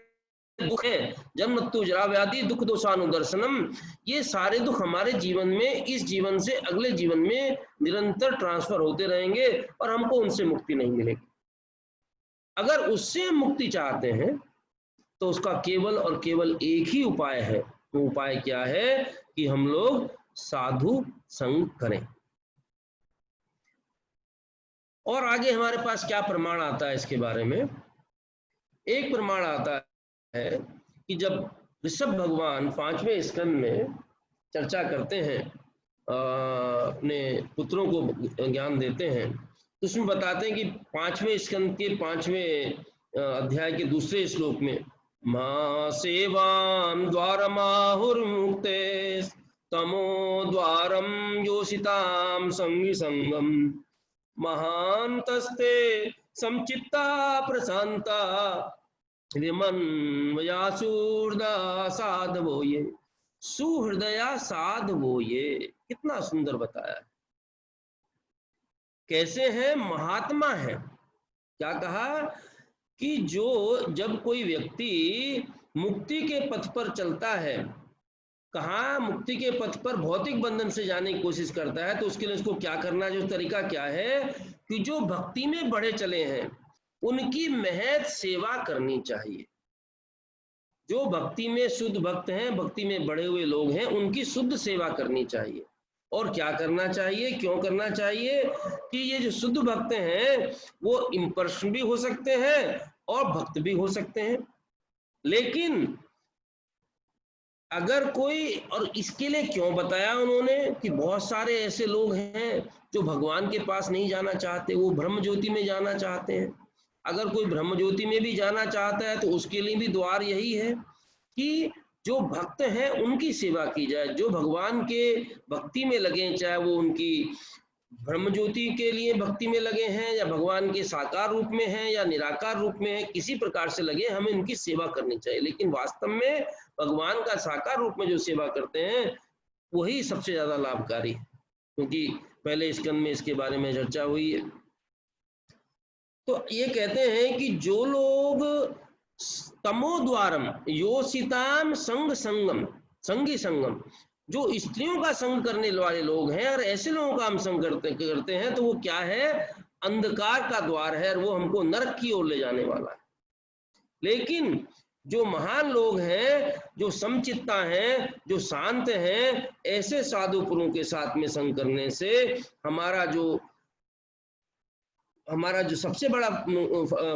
दुख है, जन्म मृत्यु जरा व्याधि दुख दोषानुदर्शनम, ये सारे दुख हमारे जीवन में इस जीवन से अगले जीवन में निरंतर ट्रांसफर होते रहेंगे और हमको उनसे मुक्ति नहीं मिलेगी। अगर उससे मुक्ति चाहते हैं तो उसका केवल और केवल एक ही उपाय है। वो उपाय क्या है? कि हम लोग साधु संग करें। और आगे हमारे पास क्या प्रमाण आता है इसके बारे में? एक प्रमाण आता है कि जब ऋषभ भगवान 5वें स्कंद में चर्चा करते हैं, अपने पुत्रों को ज्ञान देते हैं, तो उसमें बताते हैं कि 5वें स्कंद के 5वें अध्याय के दूसरे श्लोक में मा सेवाम द्वारमाहुर्मुक्ते तमो द्वारम योषिताम संगी संगम महांतस्ते समचित्ता प्रशांता विमन वयासूर्दा साधवो ये, सुहृदया साधवो ये। कितना सुंदर बताया, कैसे हैं? महात्मा है। क्या कहा? कि जब कोई व्यक्ति मुक्ति के पथ पर चलता है, कहाँ? मुक्ति के पथ पर भौतिक बंधन से जाने की कोशिश करता है, तो उसके लिए उसको क्या करना है? जो तरीका क्या है कि जो भक्ति में बढ़े चले हैं उनकी महत सेवा करनी चाहिए। जो भक्ति में शुद्ध भक्त हैं, भक्ति में बढ़े हुए लोग हैं, उनकी शुद्ध सेवा करनी चाहिए। और क्या करना चाहिए, क्यों करना चाहिए? कि ये जो शुद्ध भक्त हैं वो इम्पर्सन भी हो सकते हैं और भक्त भी हो सकते हैं। लेकिन अगर कोई, और इसके लिए क्यों बताया उन्होंने कि बहुत सारे ऐसे लोग हैं जो भगवान के पास नहीं जाना चाहते, वो ब्रह्म ज्योति में जाना चाहते हैं। अगर कोई ब्रह्म ज्योति में भी जाना चाहता है तो उसके लिए भी द्वार यही है कि जो भक्त हैं उनकी सेवा की जाए, जो भगवान के भक्ति में लगे, चाहे वो उनकी ब्रह्म ज्योति के लिए भक्ति में लगे हैं या भगवान के साकार रूप में हैं या निराकार रूप में है, किसी प्रकार से लगे, हमें उनकी सेवा करनी चाहिए। लेकिन वास्तव में भगवान का साकार रूप में जो सेवा करते हैं वही सबसे ज्यादा लाभकारी है, क्योंकि पहले स्कंद में इसके बारे में चर्चा हुई है। तो ये कहते हैं कि जो लोग तमोद्वारम योषिताम संग संगम, संगी संगम, जो स्त्रियों का संग करने वाले लोग हैं और ऐसे लोगों का हम संग करते हैं, तो वो क्या है? अंधकार का द्वार है और वो हमको नरक की ओर ले जाने वाला है। लेकिन जो महान लोग हैं, जो समचित्ता हैं, जो शांत हैं, ऐसे साधु पुरुषों के साथ में संग करने से हमारा जो सबसे बड़ा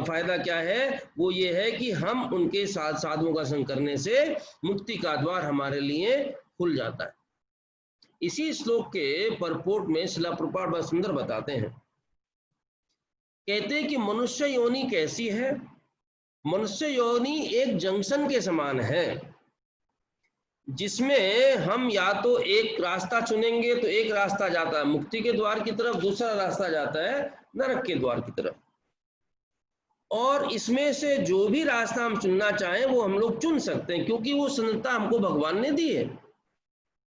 फायदा क्या है? वो ये है कि हम उनके साथ साधुओं का संग करने से मुक्ति का द्वार हमारे लिए खुल जाता है। इसी श्लोक के परपोर्ट में श्रील प्रभुपाद बहुत सुंदर बताते हैं, कहते हैं कि मनुष्य योनि कैसी है? मनुष्य योनि एक जंक्शन के समान है, जिसमें हम या तो एक रास्ता चुनेंगे तो एक रास्ता जाता है मुक्ति के द्वार की तरफ, दूसरा रास्ता जाता है नरक के द्वार की तरफ। और इसमें से जो भी रास्ता हम चुनना चाहें वो हम लोग चुन सकते हैं, क्योंकि वो स्वतंत्रता हमको भगवान ने दी है।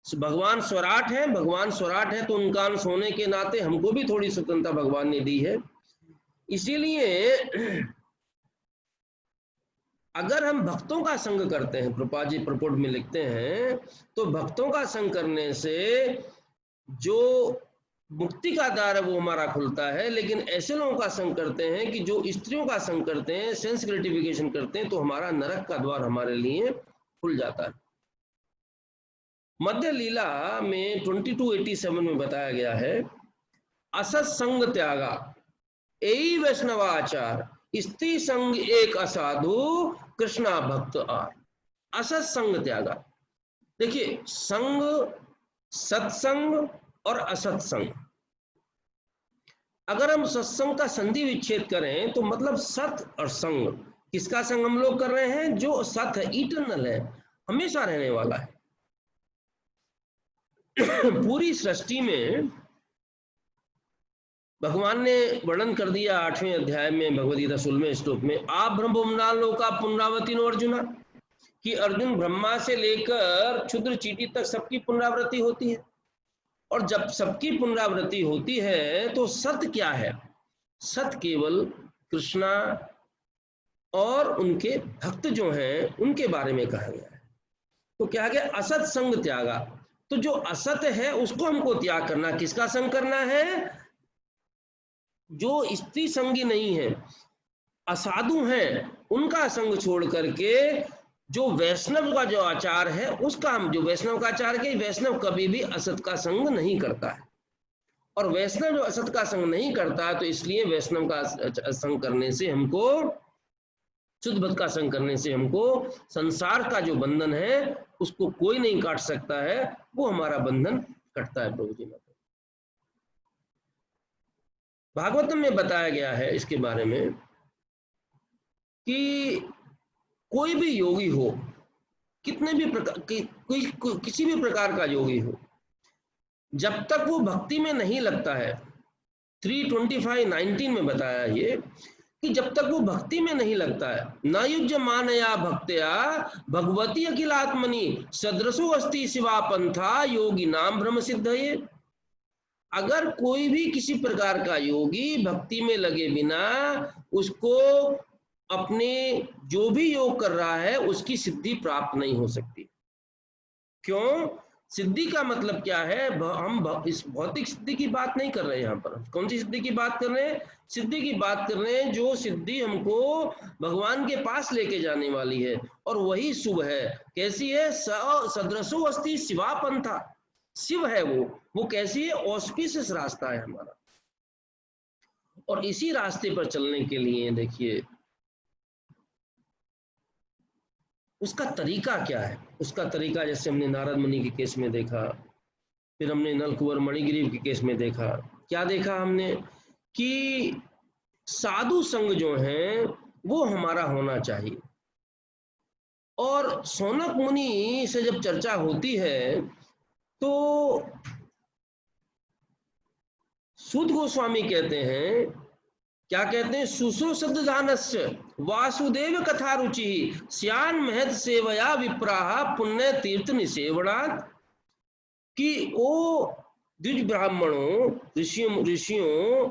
भगवान स्वराट है, भगवान स्वराट है तो उनका अंश होने के नाते हमको भी थोड़ी स्वतंत्रता भगवान ने दी है। इसीलिए अगर हम भक्तों का संग करते हैं, प्रभुपाद जी प्रपोट में लिखते हैं, तो भक्तों का संग करने से जो मुक्ति का द्वार है वो हमारा खुलता है। लेकिन ऐसे लोगों का संग करते हैं कि जो स्त्रियों का संग करते हैं, सेंस ग्रेटिफिकेशन करते हैं, तो हमारा नरक का द्वार हमारे लिए खुल जाता है। मध्य लीला में 2287 में बताया गया है, असत्संग त्यागा एई वैष्णवाचार, स्त्री संग एक असाधु, कृष्णा भक्त आर। असत्संग त्यागा, देखिए संग, सत्संग और असत्संग। अगर हम सत्संग का संधि विच्छेद करें तो मतलब सत और संग, किसका संग हम लोग कर रहे हैं? जो सत है, इटर्नल है, हमेशा रहने वाला है। पूरी सृष्टि में भगवान ने वर्णन कर दिया 8वें अध्याय में भगवद गीता 16वें श्लोक में, आप ब्रह्मोमनालों का पुनरावृत्ति नो अर्जुना, कि अर्जुन ब्रह्मा से लेकर क्षुद्र चींटी तक सबकी पुनरावृत्ति होती है। और जब सबकी पुनरावृत्ति होती है तो सत्य क्या है? सत्य केवल कृष्णा और उनके भक्त जो हैं उनके बारे में कहा गया है। तो क्या गया? असत संग त्यागा। तो जो असत है उसको हमको त्याग करना। किसका संग करना है? जो स्त्री संगी नहीं है, असाधु हैं, उनका संग छोड़ करके जो वैष्णव का जो आचार है उसका हम, जो वैष्णव का आचार है, वैष्णव कभी भी असत का संग नहीं करता है। और वैष्णव जो असत का संग नहीं करता है तो इसलिए वैष्णव का संग करने से हमको, शुद्ध भक्त का संग करने से हमको संसार का जो बंधन है उसको कोई नहीं काट सकता है, वो हमारा बंधन कटता है। प्रभु जी ने भागवतम में बताया गया है इसके बारे में कि कोई भी योगी हो, कितने भी प्रकार किसी भी प्रकार का योगी हो, जब तक वो भक्ति में नहीं लगता है, 3:25:19 में बताया ये कि जब तक वो भक्ति में नहीं लगता है, न युज्य मानया भक्त्या भगवती अखिलात्मनि सदृशो अस्ति शिवा पंथा योगी नाम ब्रह्म सिद्धये। अगर कोई भी किसी प्रकार का योगी भक्ति में लगे बिना उसको अपने जो भी योग कर रहा है उसकी सिद्धि प्राप्त नहीं हो सकती। क्यों? सिद्धि का मतलब क्या है? हम इस भौतिक सिद्धि की बात नहीं कर रहे हैं। यहाँ पर कौन सी सिद्धि की बात कर रहे हैं? सिद्धि की बात कर रहे हैं जो सिद्धि हमको भगवान के पास लेके जाने वाली है, और वही शुभ है। कैसी है? सदृशो अस्ति शिवा पंथा, शिव है वो कैसी है? ऑस्पिशियस रास्ता है हमारा। और इसी रास्ते पर चलने के लिए देखिए उसका तरीका क्या है। उसका तरीका जैसे हमने नारद मुनि के केस में देखा, फिर हमने नलकुंवर मणिग्रीव के केस में देखा। क्या देखा हमने? कि साधु संग जो है वो हमारा होना चाहिए। और सौनक मुनि से जब चर्चा होती है तो सूत गोस्वामी कहते हैं, क्या कहते हैं? शुश्रूषद्धानस्य वासुदेव कथा रुचि स्यान महत सेवया विप्राह पुण्य तीर्थ निसेवनात्, कि ओ द्विज ब्राह्मणों, ऋषियों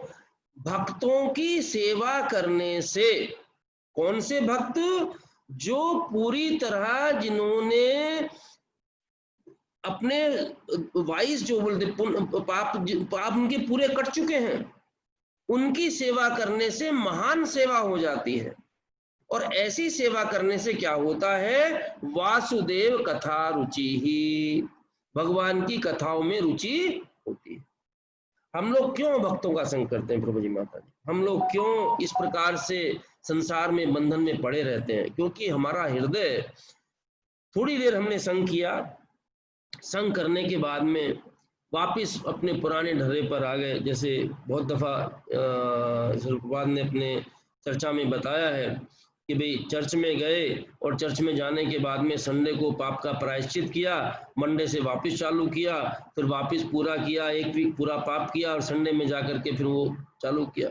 भक्तों की सेवा करने से, कौन से भक्त? जो पूरी तरह जिन्होंने अपने वाइस जो बोलते पाप उनके पूरे कट चुके हैं, उनकी सेवा करने से महान सेवा हो जाती है। और ऐसी सेवा करने से क्या होता है? वासुदेव कथा रुचि ही, भगवान की कथाओं में रुचि होती है। हम लोग क्यों भक्तों का संग करते हैं प्रभु जी माता जी? हम लोग क्यों इस प्रकार से संसार में बंधन में पड़े रहते हैं? क्योंकि हमारा हृदय, थोड़ी देर हमने संग किया, संग करने के बाद में वापिस अपने पुराने ढर्रे पर आ गए। जैसे बहुत दफ़ा प्रभुपाद ने अपने चर्चा में बताया है कि भाई चर्च में गए और चर्च में जाने के बाद में संडे को पाप का प्रायश्चित किया, मंडे से वापस चालू किया, फिर वापस पूरा किया, एक वीक पूरा पाप किया, और संडे में जाकर के फिर वो चालू किया।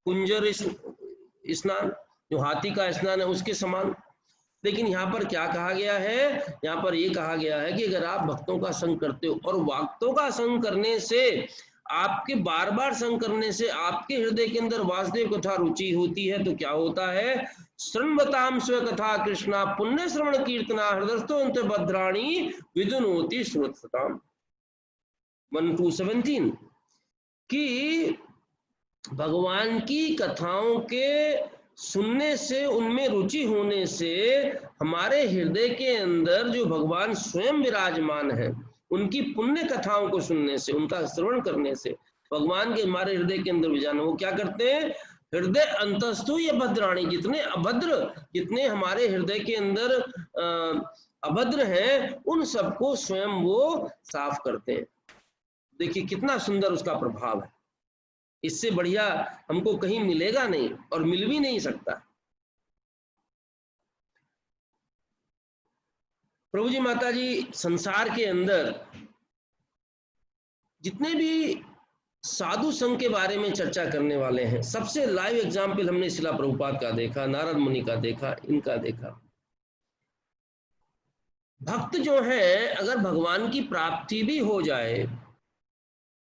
कुंजर स्नान, जो हाथी का स्नान है, उसके समान। लेकिन यहाँ पर क्या कहा गया है? यहाँ पर ये कहा गया है कि अगर आप भक्तों का संग करते हो, और भक्तों का संग करने से, आपके बार बार संग करने से आपके हृदय के अंदर वासुदेव कथा रुचि होती है, तो क्या होता है? शृण्वतां स्वकथा कृष्णा पुण्य श्रवण कीर्तना हृदयस्थो भद्राणी विदुनोति श्रुतताम 1-17 कि भगवान की कथाओं के सुनने से, उनमें रुचि होने से हमारे हृदय के अंदर जो भगवान स्वयं विराजमान है, उनकी पुण्य कथाओं को सुनने से, उनका श्रवण करने से भगवान के हमारे हृदय के अंदर विराजमान, वो क्या करते हैं, हृदय अंतस्थु ये भद्राणी, जितने अभद्र, जितने हमारे हृदय के अंदर अभद्र हैं, उन सबको स्वयं वो साफ करते हैं। देखिए कितना सुंदर उसका प्रभाव है। इससे बढ़िया हमको कहीं मिलेगा नहीं और मिल भी नहीं सकता। प्रभु जी माता जी संसार के अंदर जितने भी साधु संघ के बारे में चर्चा करने वाले हैं, सबसे लाइव एग्जाम्पल हमने शिला प्रभुपाद का देखा, नारद मुनि का देखा, इनका देखा। भक्त जो है, अगर भगवान की प्राप्ति भी हो जाए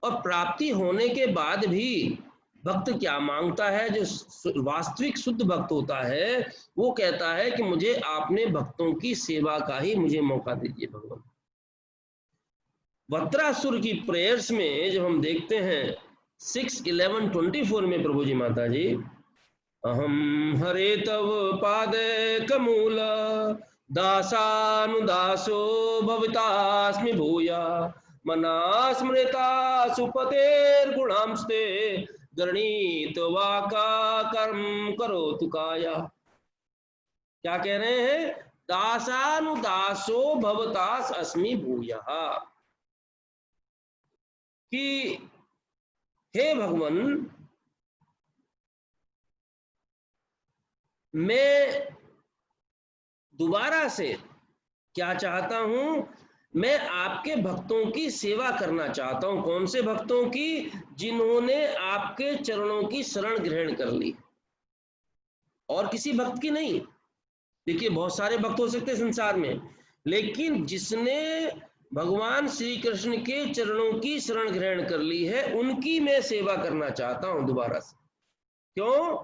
और प्राप्ति होने के बाद भी भक्त क्या मांगता है, जो वास्तविक शुद्ध भक्त होता है वो कहता है कि मुझे आपने भक्तों की सेवा का ही मुझे मौका दीजिए भगवान। वत्रासुर की प्रेयर्स में जब हम देखते हैं 6:11-24 में प्रभु जी माता जी, अहम हरे तव पाद कमूल दासानुदासो भवितास्मि भूया मना स्मृता सुपतेर गुणांस्ते गणित वाका कर्म करो तुकाया। क्या कह रहे हैं, दासानुदासो भवतास अस्मि भूया, कि हे भगवान, मैं दोबारा से क्या चाहता हूं, मैं आपके भक्तों की सेवा करना चाहता हूं। कौन से भक्तों की, जिन्होंने आपके चरणों की शरण ग्रहण कर ली, और किसी भक्त की नहीं। देखिए बहुत सारे भक्त हो सकते हैं संसार में, लेकिन जिसने भगवान श्री कृष्ण के चरणों की शरण ग्रहण कर ली है, उनकी मैं सेवा करना चाहता हूं दोबारा से। क्यों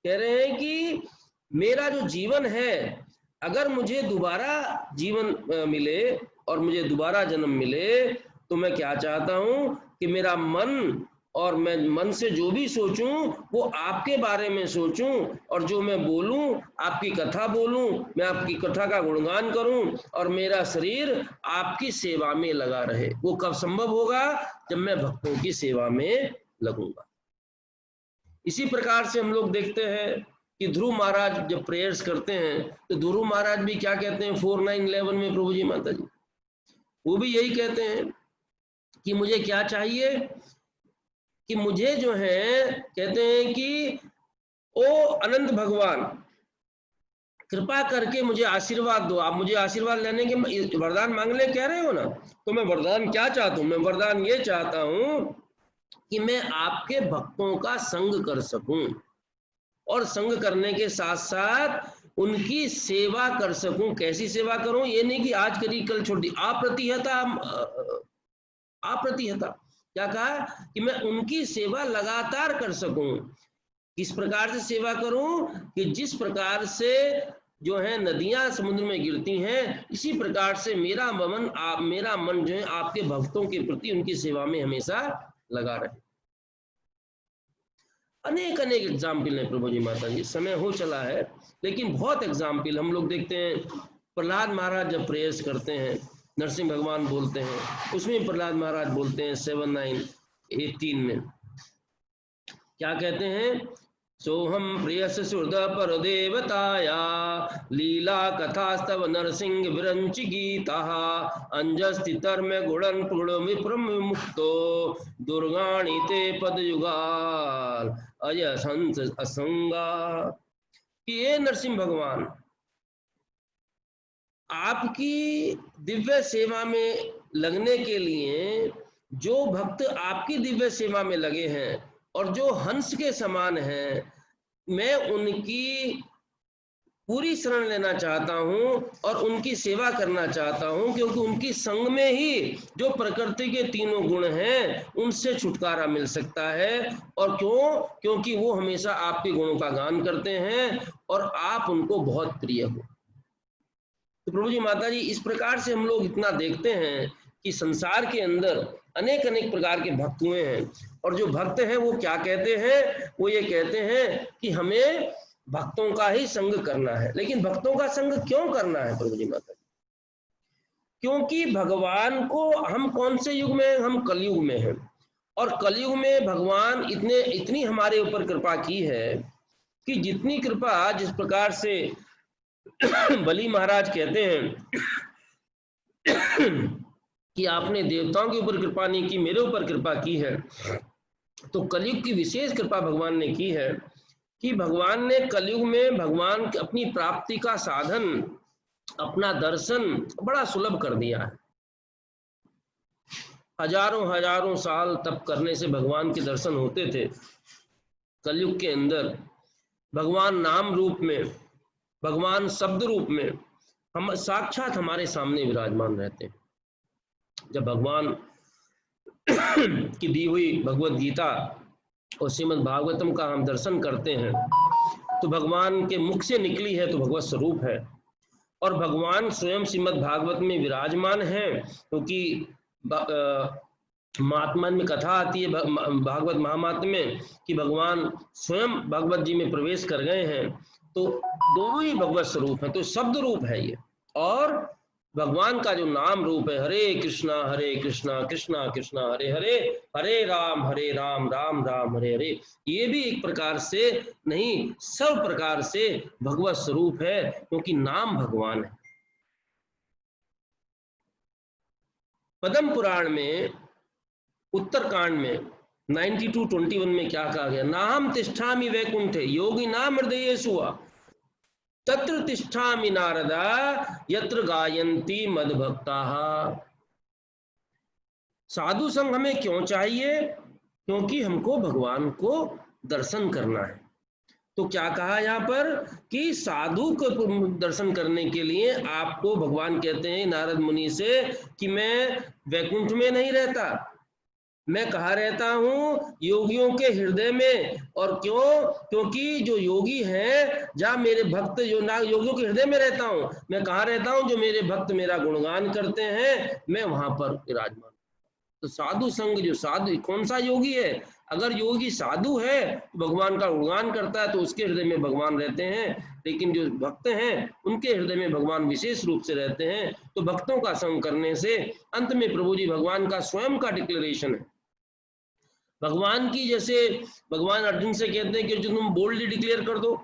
कह रहे हैं कि मेरा जो जीवन है, अगर मुझे दोबारा जीवन मिले और मुझे दोबारा जन्म मिले, तो मैं क्या चाहता हूं कि मेरा मन, और मैं मन से जो भी सोचूं वो आपके बारे में सोचूं, और जो मैं बोलूं आपकी कथा बोलूं, मैं आपकी कथा का गुणगान करूं, और मेरा शरीर आपकी सेवा में लगा रहे। वो कब संभव होगा, जब मैं भक्तों की सेवा में लगूंगा। इसी प्रकार से हम लोग देखते हैं कि ध्रुव महाराज जब प्रेयर्स करते हैं, तो ध्रुव महाराज भी क्या कहते हैं 4:9-11 में प्रभु जी माता जी, वो भी यही कहते हैं कि मुझे क्या चाहिए, कि मुझे जो है, कहते हैं कि ओ अनंत भगवान, कृपा करके मुझे आशीर्वाद दो। आप मुझे आशीर्वाद लेने के वरदान मांगने कह रहे हो ना, तो मैं वरदान क्या चाहता हूं, मैं वरदान ये चाहता हूं कि मैं आपके भक्तों का संग कर सकूं, और संग करने के साथ साथ उनकी सेवा कर सकूं। कैसी सेवा करूं, ये नहीं कि आज करी कल छोड़ी, अप्रतिहता क्या कहा, कि मैं उनकी सेवा लगातार कर सकूं। किस प्रकार से सेवा करूं, कि जिस प्रकार से जो है नदियां समुद्र में गिरती हैं, इसी प्रकार से मेरा मन जो है आपके भक्तों के प्रति उनकी सेवा में हमेशा लगा रहे। अनेक एग्जाम्पल है प्रभु जी माता जी, समय हो चला है, लेकिन बहुत एग्जाम्पल हम लोग देखते हैं। प्रहलाद महाराज जब प्रेयर्स करते हैं, नरसिंह भगवान बोलते हैं, उसमें प्रहलाद महाराज बोलते हैं 7:9-18 में क्या कहते हैं, सोहम प्रियस सुहृद पर देवताया लीला कथास्तव नरसिंह विरंच गीता अंजस्थितर्म गुणन पूर्ण विप्रम मुक्तो दुर्गाणी ते पद युगाल अय संत असंगा। कि ये नरसिंह भगवान, आपकी दिव्य सेवा में लगने के लिए जो भक्त आपकी दिव्य सेवा में लगे हैं और जो हंस के समान हैं, मैं उनकी पूरी शरण लेना चाहता हूँ और उनकी सेवा करना चाहता हूँ, क्योंकि उनकी संग में ही जो प्रकृति के तीनों गुण हैं उनसे छुटकारा मिल सकता है। और क्यों? क्योंकि वो हमेशा आपके गुणों का गान करते हैं और आप उनको बहुत प्रिय हो। तो प्रभु जी, माता जी, इस प्रकार से हम लोग इतना देखते हैं कि संसार के अंदर अनेक अनेक प्रकार के भक्त हुए हैं, और जो भक्त हैं वो क्या कहते हैं? वो ये कहते हैं कि हमें भक्तों का ही संग करना है। लेकिन भक्तों का संग क्यों करना है प्रभु जी, माता जी? क्योंकि भगवान को हम कौन से युग में? हम कलयुग में हैं, और कलयुग में भगवान इतनी हमारे ऊपर कृपा की है कि जितनी कृपा, जिस प्रकार से बलि महाराज कहते हैं कि आपने देवताओं के ऊपर कृपा नहीं की, मेरे ऊपर कृपा की है, तो कलयुग की विशेष कृपा भगवान ने की है कि भगवान ने कलयुग में भगवान की अपनी प्राप्ति का साधन, अपना दर्शन बड़ा सुलभ कर दिया है। हजारों हजारों साल तप करने से भगवान के दर्शन होते थे। कलयुग के अंदर भगवान नाम रूप में, भगवान शब्द रूप में हम साक्षात हमारे सामने विराजमान रहते हैं। जब भगवान की दी हुई भगवत गीता और श्रीमद् भागवतम का हम दर्शन करते हैं तो भगवान के मुख से निकली है तो भगवत स्वरूप है, और भगवान स्वयं श्रीमद् भागवत में विराजमान है, क्योंकि महात्मा में कथा आती है, भागवत महात्म्य में, कि भगवान स्वयं भगवत जी में प्रवेश कर गए हैं। तो दोनों ही भगवत स्वरूप है, तो शब्द रूप है ये, और भगवान का जो नाम रूप है, हरे कृष्णा कृष्णा कृष्णा हरे हरे, हरे राम राम राम हरे हरे, ये भी एक प्रकार से नहीं, सब प्रकार से भगवत स्वरूप है, क्योंकि नाम भगवान है। पद्म पुराण में उत्तरकांड में 92:21 में क्या कहा गया? नाहम तिष्ठामि वैकुंठे योगी नाम हृदय सुआ तत्र तिष्ठामि नारदा यत्र गायन्ति मद्भक्ताः। साधु संग हमें क्यों चाहिए? क्योंकि हमको भगवान को दर्शन करना है। तो क्या कहा यहाँ पर कि साधु को दर्शन करने के लिए आपको भगवान कहते हैं नारद मुनि से कि मैं वैकुंठ में नहीं रहता, मैं कहाँ रहता हूँ? योगियों के हृदय में। और क्यों? क्योंकि जो योगी हैं, जहाँ मेरे भक्त, जो ना योगियों के हृदय में रहता हूँ। मैं कहाँ रहता हूँ? जो मेरे भक्त मेरा गुणगान करते हैं, मैं वहां पर विराजमान। तो साधु संग, जो साधु, कौन सा योगी है? अगर योगी साधु है, भगवान का गुणगान करता है, तो उसके हृदय में भगवान रहते हैं। लेकिन जो भक्त हैं, उनके हृदय में भगवान विशेष रूप से रहते हैं। तो भक्तों का संग करने से अंत में प्रभु जी भगवान का स्वयं का डिक्लेरेशन है। भगवान की, जैसे भगवान अर्जुन से कहते हैं कि अर्जुन तुम बोल्डली डिक्लेयर कर दो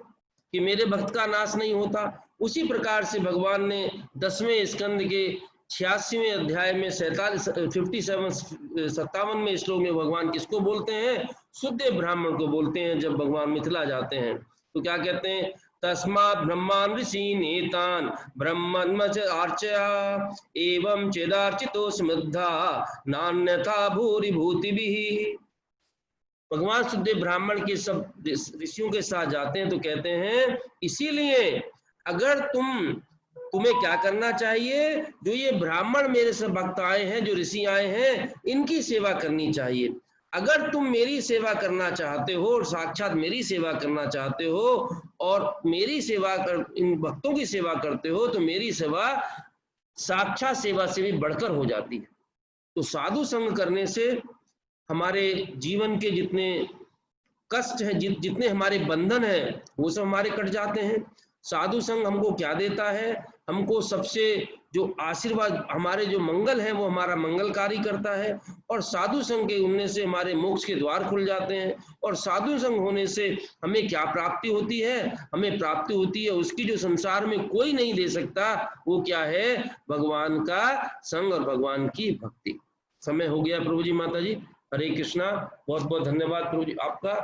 कि मेरे भक्त का नाश नहीं होता, उसी प्रकार से भगवान ने 10वें स्कंद के 86वें अध्याय में 57वें श्लोक में भगवान किसको बोलते हैं? शुद्ध ब्राह्मण को बोलते हैं। जब भगवान मिथिला जाते हैं तो क्या कहते हैं? तस्मात् ब्रह्मान् ऋषीन् एतान् ब्रह्मण् आर्चया एवं चेदार्चितो समृद्धा नान्यथा भूरिभूतिभिः। भगवान शुद्ध ब्राह्मण के सब ऋषियों के साथ जाते हैं तो कहते हैं इसीलिए अगर तुम्हें क्या करना चाहिए? जो ये ब्राह्मण मेरे सब भक्त आए हैं, जो ऋषि आए हैं, इनकी सेवा करनी चाहिए। अगर तुम मेरी सेवा करना चाहते हो और साक्षात मेरी सेवा करना चाहते हो और मेरी सेवा कर, इन भक्तों की सेवा करते हो, तो मेरी सेवा साक्षात सेवा से भी बढ़कर हो जाती है। तो साधु संग करने से हमारे जीवन के जितने कष्ट हैं, जितने हमारे बंधन हैं, वो सब हमारे कट जाते हैं। साधु संग हमको क्या देता है? हमको सबसे जो आशीर्वाद, हमारे जो मंगल है वो हमारा मंगलकारी करता है, और साधु संग के होने से हमारे मोक्ष के द्वार खुल जाते हैं। और साधु संग होने से हमें क्या प्राप्ति होती है? हमें प्राप्ति होती है उसकी जो संसार में कोई नहीं दे सकता। वो क्या है? भगवान का संग और भगवान की भक्ति। समय हो गया प्रभु जी, माता जी, हरे कृष्णा। बहुत बहुत धन्यवाद प्रभु जी आपका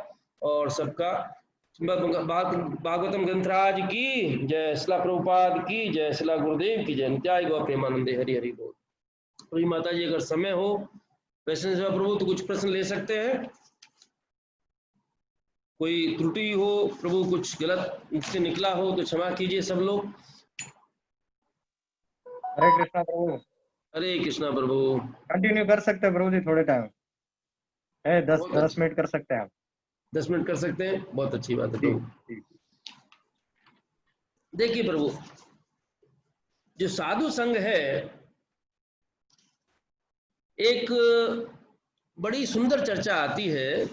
और सबका। भागवतम ग्रंथराज की जय, शिला प्रभुपाद की जय, शिला गुरुदेव की जय, नित्याय गौ प्रेमानंदे, हरि हरि बोल। प्रभु जी, माता जी, अगर समय हो वैष्णव सेवा प्रभु तो कुछ प्रश्न ले सकते हैं। कोई त्रुटि हो प्रभु, कुछ गलत मुझसे निकला हो तो क्षमा कीजिए सब लोग। हरे कृष्णा प्रभु। हरे कृष्णा प्रभु। कंटिन्यू कर सकते हैं प्रभु जी, थोड़े टाइम है, 10 बहुत 10 अच्छी, मिनट कर सकते हैं आप। 10 मिनट कर सकते हैं, बहुत अच्छी बात है जी प्रभु। जी। देखिए प्रभु, जो साधु संघ है, एक बड़ी सुंदर चर्चा आती है।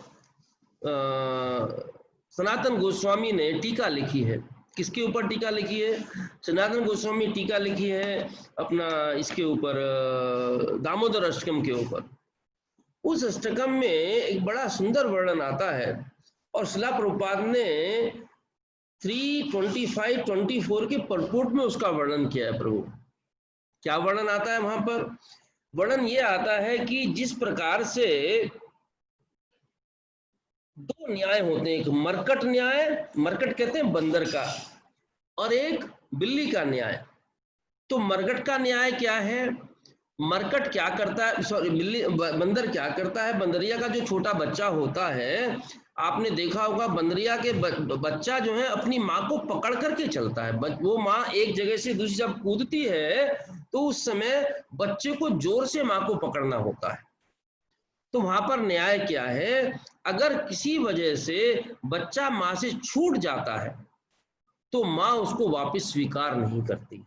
सनातन गोस्वामी ने टीका लिखी है। किसके ऊपर टीका लिखी है? सनातन गोस्वामी टीका लिखी है अपना इसके ऊपर, दामोदर अष्टकम के ऊपर। उस अष्टकम में एक बड़ा सुंदर वर्णन आता है, और शिला प्रभुपाद ने 325-24 के परपोर्ट में उसका वर्णन किया है प्रभु। क्या वर्णन आता है वहां पर? वर्णन ये आता है कि जिस प्रकार से दो न्याय होते हैं, एक मरकट न्याय, मरकट कहते हैं बंदर का, और एक बिल्ली का न्याय। तो मरकट का न्याय क्या है? मरकट क्या करता है, सॉरी बिल्ली, बंदर क्या करता है? बंदरिया का जो छोटा बच्चा होता है, आपने देखा होगा बंदरिया के बच्चा जो है अपनी माँ को पकड़ करके चलता है। वो माँ एक जगह से दूसरी जब कूदती है तो उस समय बच्चे को जोर से माँ को पकड़ना होता है। तो वहां पर न्याय क्या है? अगर किसी वजह से बच्चा माँ से छूट जाता है तो माँ उसको वापस स्वीकार नहीं करती है।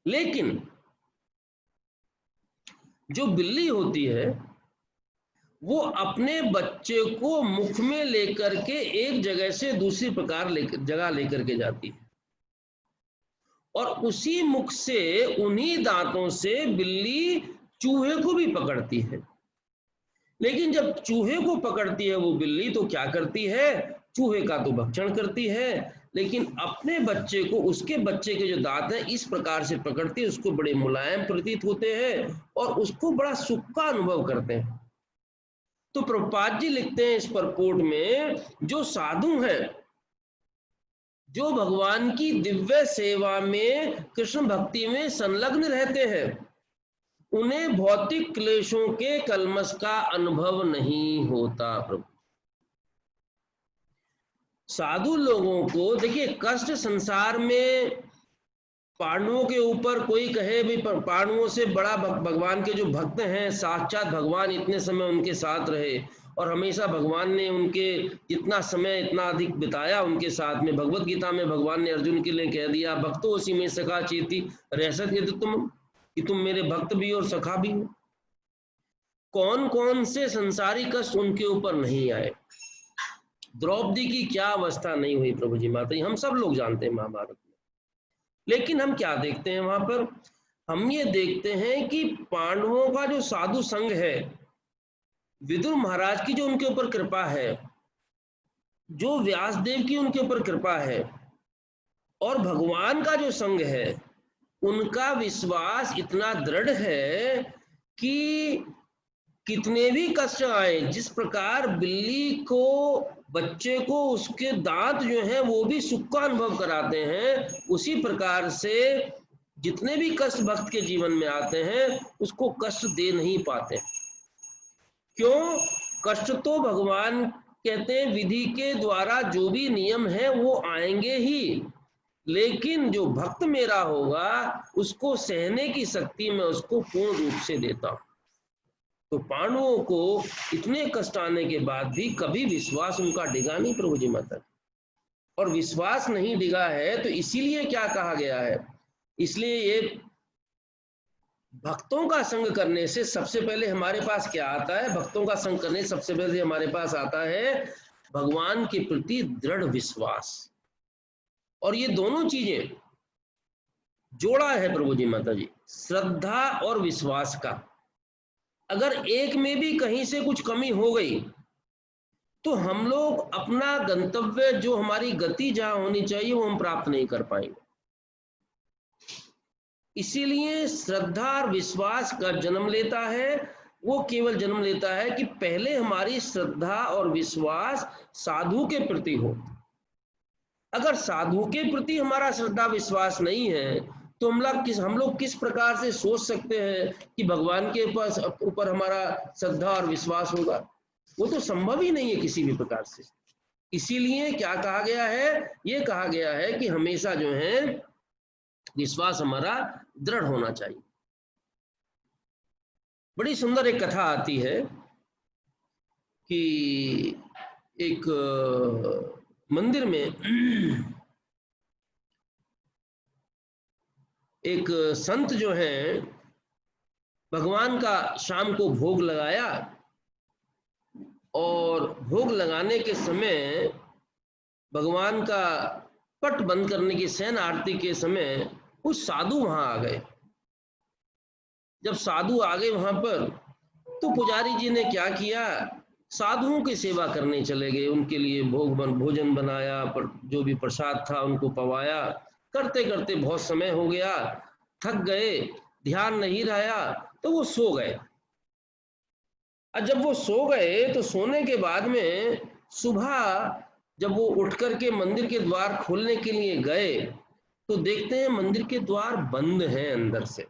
लेकिन जो बिल्ली होती है वो अपने बच्चे को मुख में लेकर के एक जगह से दूसरी जगह लेकर के जाती है, और उसी मुख से, उन्हीं दांतों से बिल्ली चूहे को भी पकड़ती है। लेकिन जब चूहे को पकड़ती है वो बिल्ली, तो क्या करती है? चूहे का तो भक्षण करती है, लेकिन अपने बच्चे को, उसके बच्चे के जो दांत हैं इस प्रकार से पकड़ती है, उसको बड़े मुलायम प्रतीत होते हैं और उसको बड़ा सुख का अनुभव करते हैं। तो प्रभुपाद जी लिखते हैं इस परपोर्ट में, जो साधु हैं, जो भगवान की दिव्य सेवा में, कृष्ण भक्ति में संलग्न रहते हैं, उन्हें भौतिक क्लेशों के कलमश का अनुभव नहीं होता। प्रभु, साधु लोगों को देखिए, कष्ट संसार में पांडवों के ऊपर कोई कहे भी, पांडवों से बड़ा भगवान के जो भक्त हैं, साक्षात भगवान इतने समय उनके साथ रहे और हमेशा भगवान ने उनके जितना समय इतना अधिक बिताया उनके साथ में। भगवत गीता में भगवान ने अर्जुन के लिए कह दिया, भक्तो उसी में सखा चेती रहसत यदि तुम, कि तुम मेरे भक्त भी और सखा भी हो। कौन कौन से संसारी कष्ट उनके ऊपर नहीं आए? द्रौपदी की क्या अवस्था नहीं हुई प्रभु जी, माता जी, हम सब लोग जानते हैं महाभारत में। लेकिन हम क्या देखते हैं वहां पर? हम ये देखते हैं कि पांडवों का जो साधु संघ है, विदुर महाराज की जो उनके ऊपर कृपा है, जो व्यासदेव की उनके ऊपर कृपा है, और भगवान का जो संघ है, उनका विश्वास इतना दृढ़ है कि कितने भी कष्ट आए, जिस प्रकार बिल्ली को, बच्चे को उसके दांत जो हैं वो भी सुख का अनुभव कराते हैं, उसी प्रकार से जितने भी कष्ट भक्त के जीवन में आते हैं उसको कष्ट दे नहीं पाते। क्यों? कष्ट तो भगवान कहते हैं विधि के द्वारा जो भी नियम है वो आएंगे ही, लेकिन जो भक्त मेरा होगा उसको सहने की शक्ति मैं उसको पूर्ण रूप से देता हूं। तो पांडवों को इतने कष्ट आने के बाद भी कभी विश्वास उनका डिगा नहीं प्रभु जी माता। और विश्वास नहीं डिगा है तो इसीलिए क्या कहा गया है? इसलिए ये भक्तों का संग करने से सबसे पहले हमारे पास क्या आता है? भक्तों का संग करने से सबसे पहले हमारे पास आता है भगवान के प्रति दृढ़ विश्वास। और ये दोनों चीजें जोड़ा है प्रभु जी माता जी, श्रद्धा और विश्वास का। अगर एक में भी कहीं से कुछ कमी हो गई तो हम लोग अपना गंतव्य, जो हमारी गति जहां होनी चाहिए, वो हम प्राप्त नहीं कर पाएंगे। इसीलिए श्रद्धा और विश्वास का जन्म लेता है, वो केवल जन्म लेता है कि पहले हमारी श्रद्धा और विश्वास साधु के प्रति हो। अगर साधु के प्रति हमारा श्रद्धा विश्वास नहीं है तो हम लोग किस प्रकार से सोच सकते हैं कि भगवान के ऊपर हमारा श्रद्धा और विश्वास होगा? वो तो संभव ही नहीं है किसी भी प्रकार से। इसीलिए क्या कहा गया है, ये कहा गया है कि हमेशा जो है विश्वास हमारा दृढ़ होना चाहिए। बड़ी सुंदर एक कथा आती है कि एक मंदिर में एक संत जो है भगवान का शाम को भोग लगाया, और भोग लगाने के समय भगवान का पट बंद करने की शयन आरती के समय कुछ साधु वहां आ गए। जब साधु आ गए वहां पर, तो पुजारी जी ने क्या किया, साधुओं की सेवा करने चले गए। उनके लिए भोजन बनाया, जो भी प्रसाद था उनको पवाया। करते करते बहुत समय हो गया, थक गए, ध्यान नहीं रहा, तो वो सो गए। और जब वो सो गए तो सोने के बाद में सुबह जब वो उठ करके मंदिर के द्वार खोलने के लिए गए, तो देखते हैं मंदिर के द्वार बंद हैं अंदर से।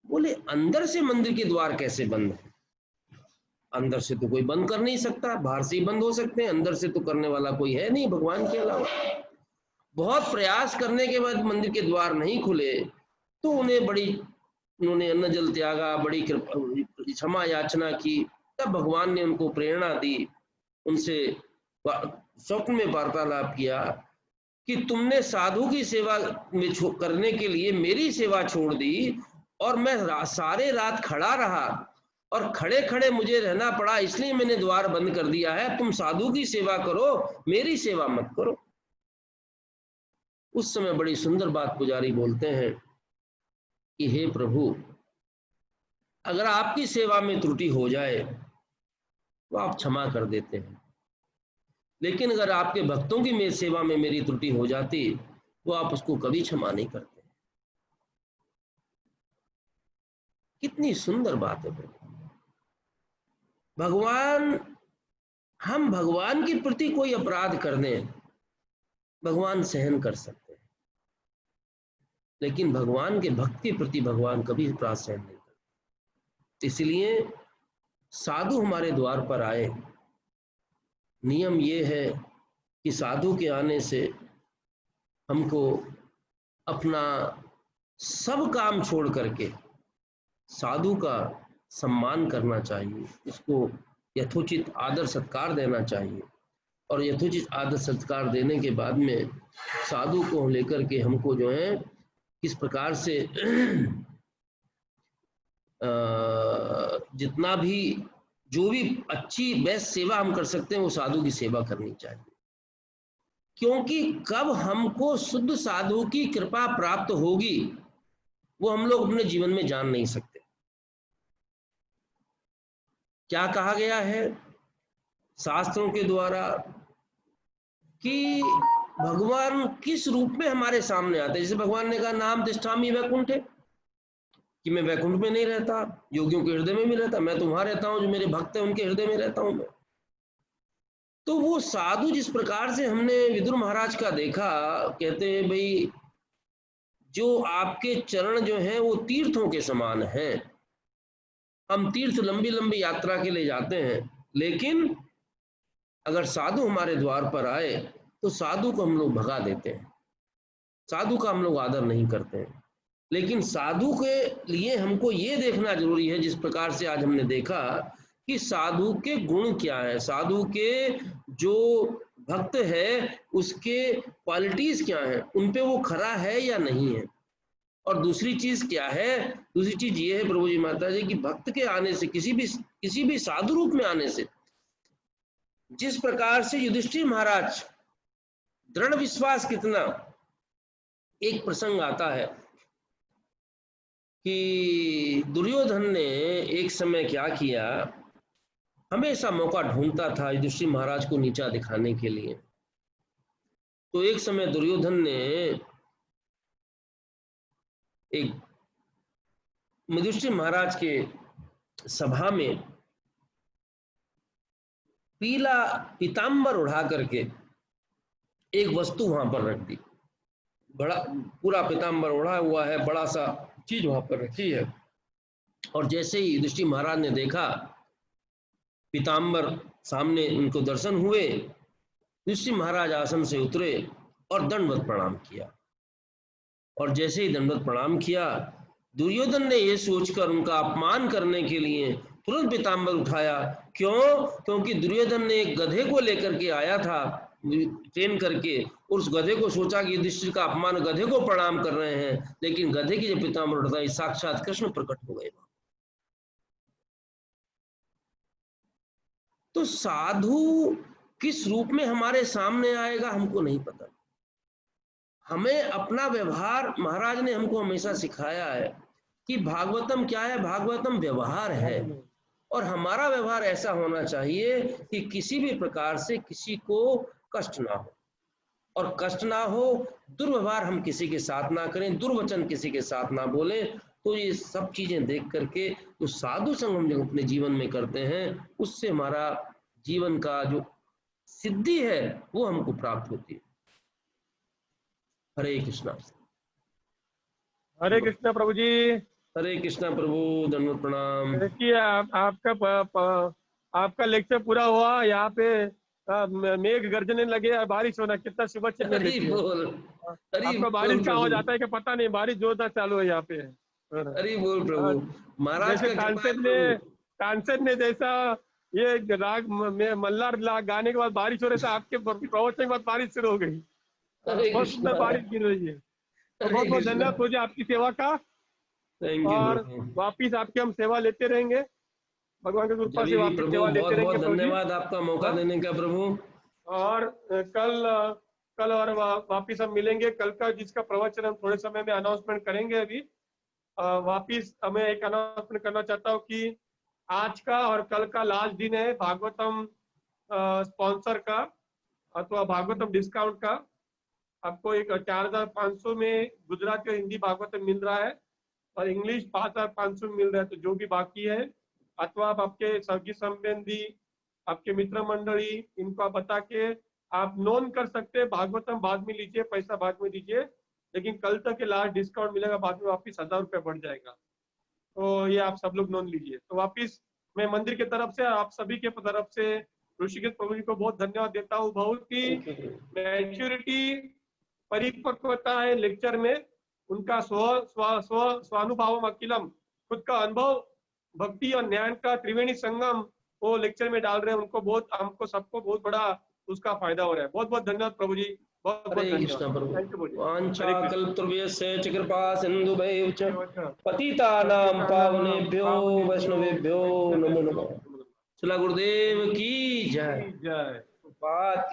बोले अंदर से मंदिर के द्वार कैसे बंद है? अंदर से तो कोई बंद कर नहीं सकता, बाहर से ही बंद हो सकते हैं, अंदर से तो करने वाला कोई है नहीं भगवान के अलावा। बहुत प्रयास करने के बाद मंदिर के द्वार नहीं खुले, तो उन्होंने अन्न जल त्यागा, बड़ी क्षमा याचना की। तब भगवान ने उनको प्रेरणा दी, उनसे स्वप्न में वार्तालाप किया कि तुमने साधु की सेवा में करने के लिए मेरी सेवा छोड़ दी, और मैं सारे रात खड़ा रहा, और खड़े खड़े मुझे रहना पड़ा, इसलिए मैंने द्वार बंद कर दिया है। तुम साधु की सेवा करो, मेरी सेवा मत करो। उस समय बड़ी सुंदर बात पुजारी बोलते हैं कि हे प्रभु, अगर आपकी सेवा में त्रुटि हो जाए तो आप क्षमा कर देते हैं, लेकिन अगर आपके भक्तों की सेवा में मेरी त्रुटि हो जाती तो आप उसको कभी क्षमा नहीं करते। कितनी सुंदर बात है भगवान, हम भगवान के प्रति कोई अपराध कर दें, भगवान सहन कर सकते हैं, लेकिन भगवान के भक्त के प्रति भगवान कभी अपराध सहन नहीं करते। इसलिए साधु हमारे द्वार पर आए, नियम ये है कि साधु के आने से हमको अपना सब काम छोड़ करके साधु का सम्मान करना चाहिए, उसको यथोचित आदर सत्कार देना चाहिए, और यथोचित आदर सत्कार देने के बाद में साधु को लेकर के हमको जो है किस प्रकार से जितना भी जो भी अच्छी बेस्ट सेवा हम कर सकते हैं वो साधु की सेवा करनी चाहिए, क्योंकि कब हमको शुद्ध साधु की कृपा प्राप्त होगी वो हम लोग अपने जीवन में जान नहीं सकते। क्या कहा गया है शास्त्रों के द्वारा कि भगवान किस रूप में हमारे सामने आते हैं। जैसे भगवान ने कहा नाम तिष्ठामि वैकुंठे, कि मैं वैकुंठ में नहीं रहता, योगियों के हृदय में भी रहता, मैं तो वहां रहता हूं, जो मेरे भक्त हैं उनके हृदय में रहता हूं मैं। तो वो साधु जिस प्रकार से हमने विदुर महाराज का देखा, कहते हैं भाई जो आपके चरण जो हैं वो तीर्थों के समान हैं। हम तीर्थ लंबी लंबी यात्रा के लिए जाते हैं, लेकिन अगर साधु हमारे द्वार पर आए तो साधु को हम लोग भगा देते हैं, साधु का हम लोग आदर नहीं करते हैं। लेकिन साधु के लिए हमको ये देखना जरूरी है, जिस प्रकार से आज हमने देखा कि साधु के गुण क्या है, साधु के जो भक्त है उसके क्वालिटीज क्या है, उन पे वो खरा है या नहीं है। और दूसरी चीज क्या है, दूसरी चीज ये है प्रभु जी माता जी कि भक्त के आने से, किसी भी साधु रूप में आने से, जिस प्रकार से युधिष्ठिर महाराज दृढ़ विश्वास, कितना एक प्रसंग आता है कि दुर्योधन ने एक समय क्या किया, हमेशा मौका ढूंढता था युधिष्ठिर महाराज को नीचा दिखाने के लिए। तो एक समय दुर्योधन ने एक युधिष्ठिर महाराज के सभा में पीला पीतांबर उड़ा करके एक वस्तु वहां पर रख दी। बड़ा पूरा पीतांबर उड़ा हुआ है, बड़ा सा चीज वहां पर रखी है। और जैसे ही युधिष्ठिर महाराज ने देखा पीताम्बर सामने उनको दर्शन हुए। युधिष्ठिर महाराज आसन से उतरे और दंडवत प्रणाम किया, और जैसे ही दंडवत प्रणाम किया, दुर्योधन ने यह सोचकर उनका अपमान करने के लिए तुरंत पीताम्बर उठाया। क्यों? क्योंकि दुर्योधन ने एक गधे को लेकर के आया था ट्रेन करके, उस गधे को सोचा कि युधिष्ठिर का अपमान, गधे को प्रणाम कर रहे हैं, लेकिन गधे की जब पीताम्बर उठाई, साक्षात कृष्ण प्रकट हो गए। तो साधु किस रूप में हमारे सामने आएगा हमको नहीं पता। हमें अपना व्यवहार, महाराज ने हमको हमेशा सिखाया है कि भागवतम क्या है, भागवतम व्यवहार है, और हमारा व्यवहार ऐसा होना चाहिए कि किसी भी प्रकार से किसी को कष्ट ना हो, और कष्ट ना हो, दुर्व्यवहार हम किसी के साथ ना करें, दुर्वचन किसी के साथ ना बोले। तो ये सब चीजें देख करके जो साधु संग हम जो अपने जीवन में करते हैं, उससे हमारा जीवन का जो सिद्धि है वो हमको प्राप्त होती है। हरे कृष्णा। हरे कृष्णा प्रभु जी। हरे कृष्णा प्रभु, दंडवत प्रणाम। देखिए आपका लेक्चर पूरा हुआ, यहाँ पे मेघ गर्जने लगे और बारिश होना, कितना शुभ चिन्ह हरि देखिए। बोल, हरि आपका बोल बारिश का आवाज प्रभु, आता है कि पता नहीं, बारिश जोरदार चालू है यहाँ पे। हरि बोल प्रभु, महाराज जैसे का कृपा है प्रभु। तानसेन ने जैसा ये राग में मल्हार राग गाने के बाद बारिश हो रही था, आपके प्रवचन के बाद बारिश शुरू हो गई। हरे बहुत कृष्णा, सुंदर बारिश गिर रही है। तो हरे बहुत बहुत कृष्णा। धन्यवाद मुझे आपकी सेवा का, थैंक यू और प्रभु। वापिस आपकी हम सेवा लेते रहेंगे, भगवान की कृपा से जल्दी भी वापिस प्रभु, सेवा बहुत लेते रहेंगे बहुत प्रभु जी। धन्यवाद आपका मौका हाँ? देने का प्रभु। और कल और वापिस हम मिलेंगे। कल का जिसका प्रवचन हम थोड़े समय में अनाउंसमेंट करेंगे। अभी वापिस मैं एक अनाउंसमेंट करना चाहता हूँ कि आज का और कल का लास्ट दिन है भागवतम स्पॉन्सर का अथवा भागवतम डिस्काउंट का। आपको एक 4500 में गुजराती और हिंदी भागवतम मिल रहा है, और इंग्लिश 5500 में मिल रहा है। तो जो भी बाकी है, अथवा आप आपके सगी संबंधी, आपके मित्र मंडली, इनको आप बता के आप नोन कर सकते हैं। भागवतम बाद में लीजिए, पैसा बाद में दीजिए, लेकिन कल तक के लास्ट डिस्काउंट मिलेगा, बाद में वापिस 1000 रुपये बढ़ जाएगा। तो ये आप सब लोग नोन लीजिए। तो वापिस मैं मंदिर की तरफ से, आप सभी के तरफ से ऋषिकेश प्रभु जी को बहुत धन्यवाद देता हूँ। बहुत ही मैच्योरिटी, परिपक्वता है लेक्चर में। उनका स्वानुभव अखिलम, खुद का अनुभव, भक्ति और ज्ञान का त्रिवेणी संगम वो लेक्चर में डाल रहे हैं। उनको बहुत, हमको सबको बहुत बड़ा उसका फायदा हो रहा है। बहुत बहुत धन्यवद प्रभु जी, बहुत बहुत हरे धन्यवाद। कृष्णा प्रभु। थैंक यू प्रभु जी। वाञ्छा हरे कृष्ण। कल्पतरुभ्यश्च च कृपा सिन्धुभैव च कृष्ण। पतितानां पतितानां पावनेभ्यो पावनेभ्यो वैष्णवेभ्यो नमो वैष्णवेभ्यो नमः। श्रील गुरुदेव की जय। जय। बात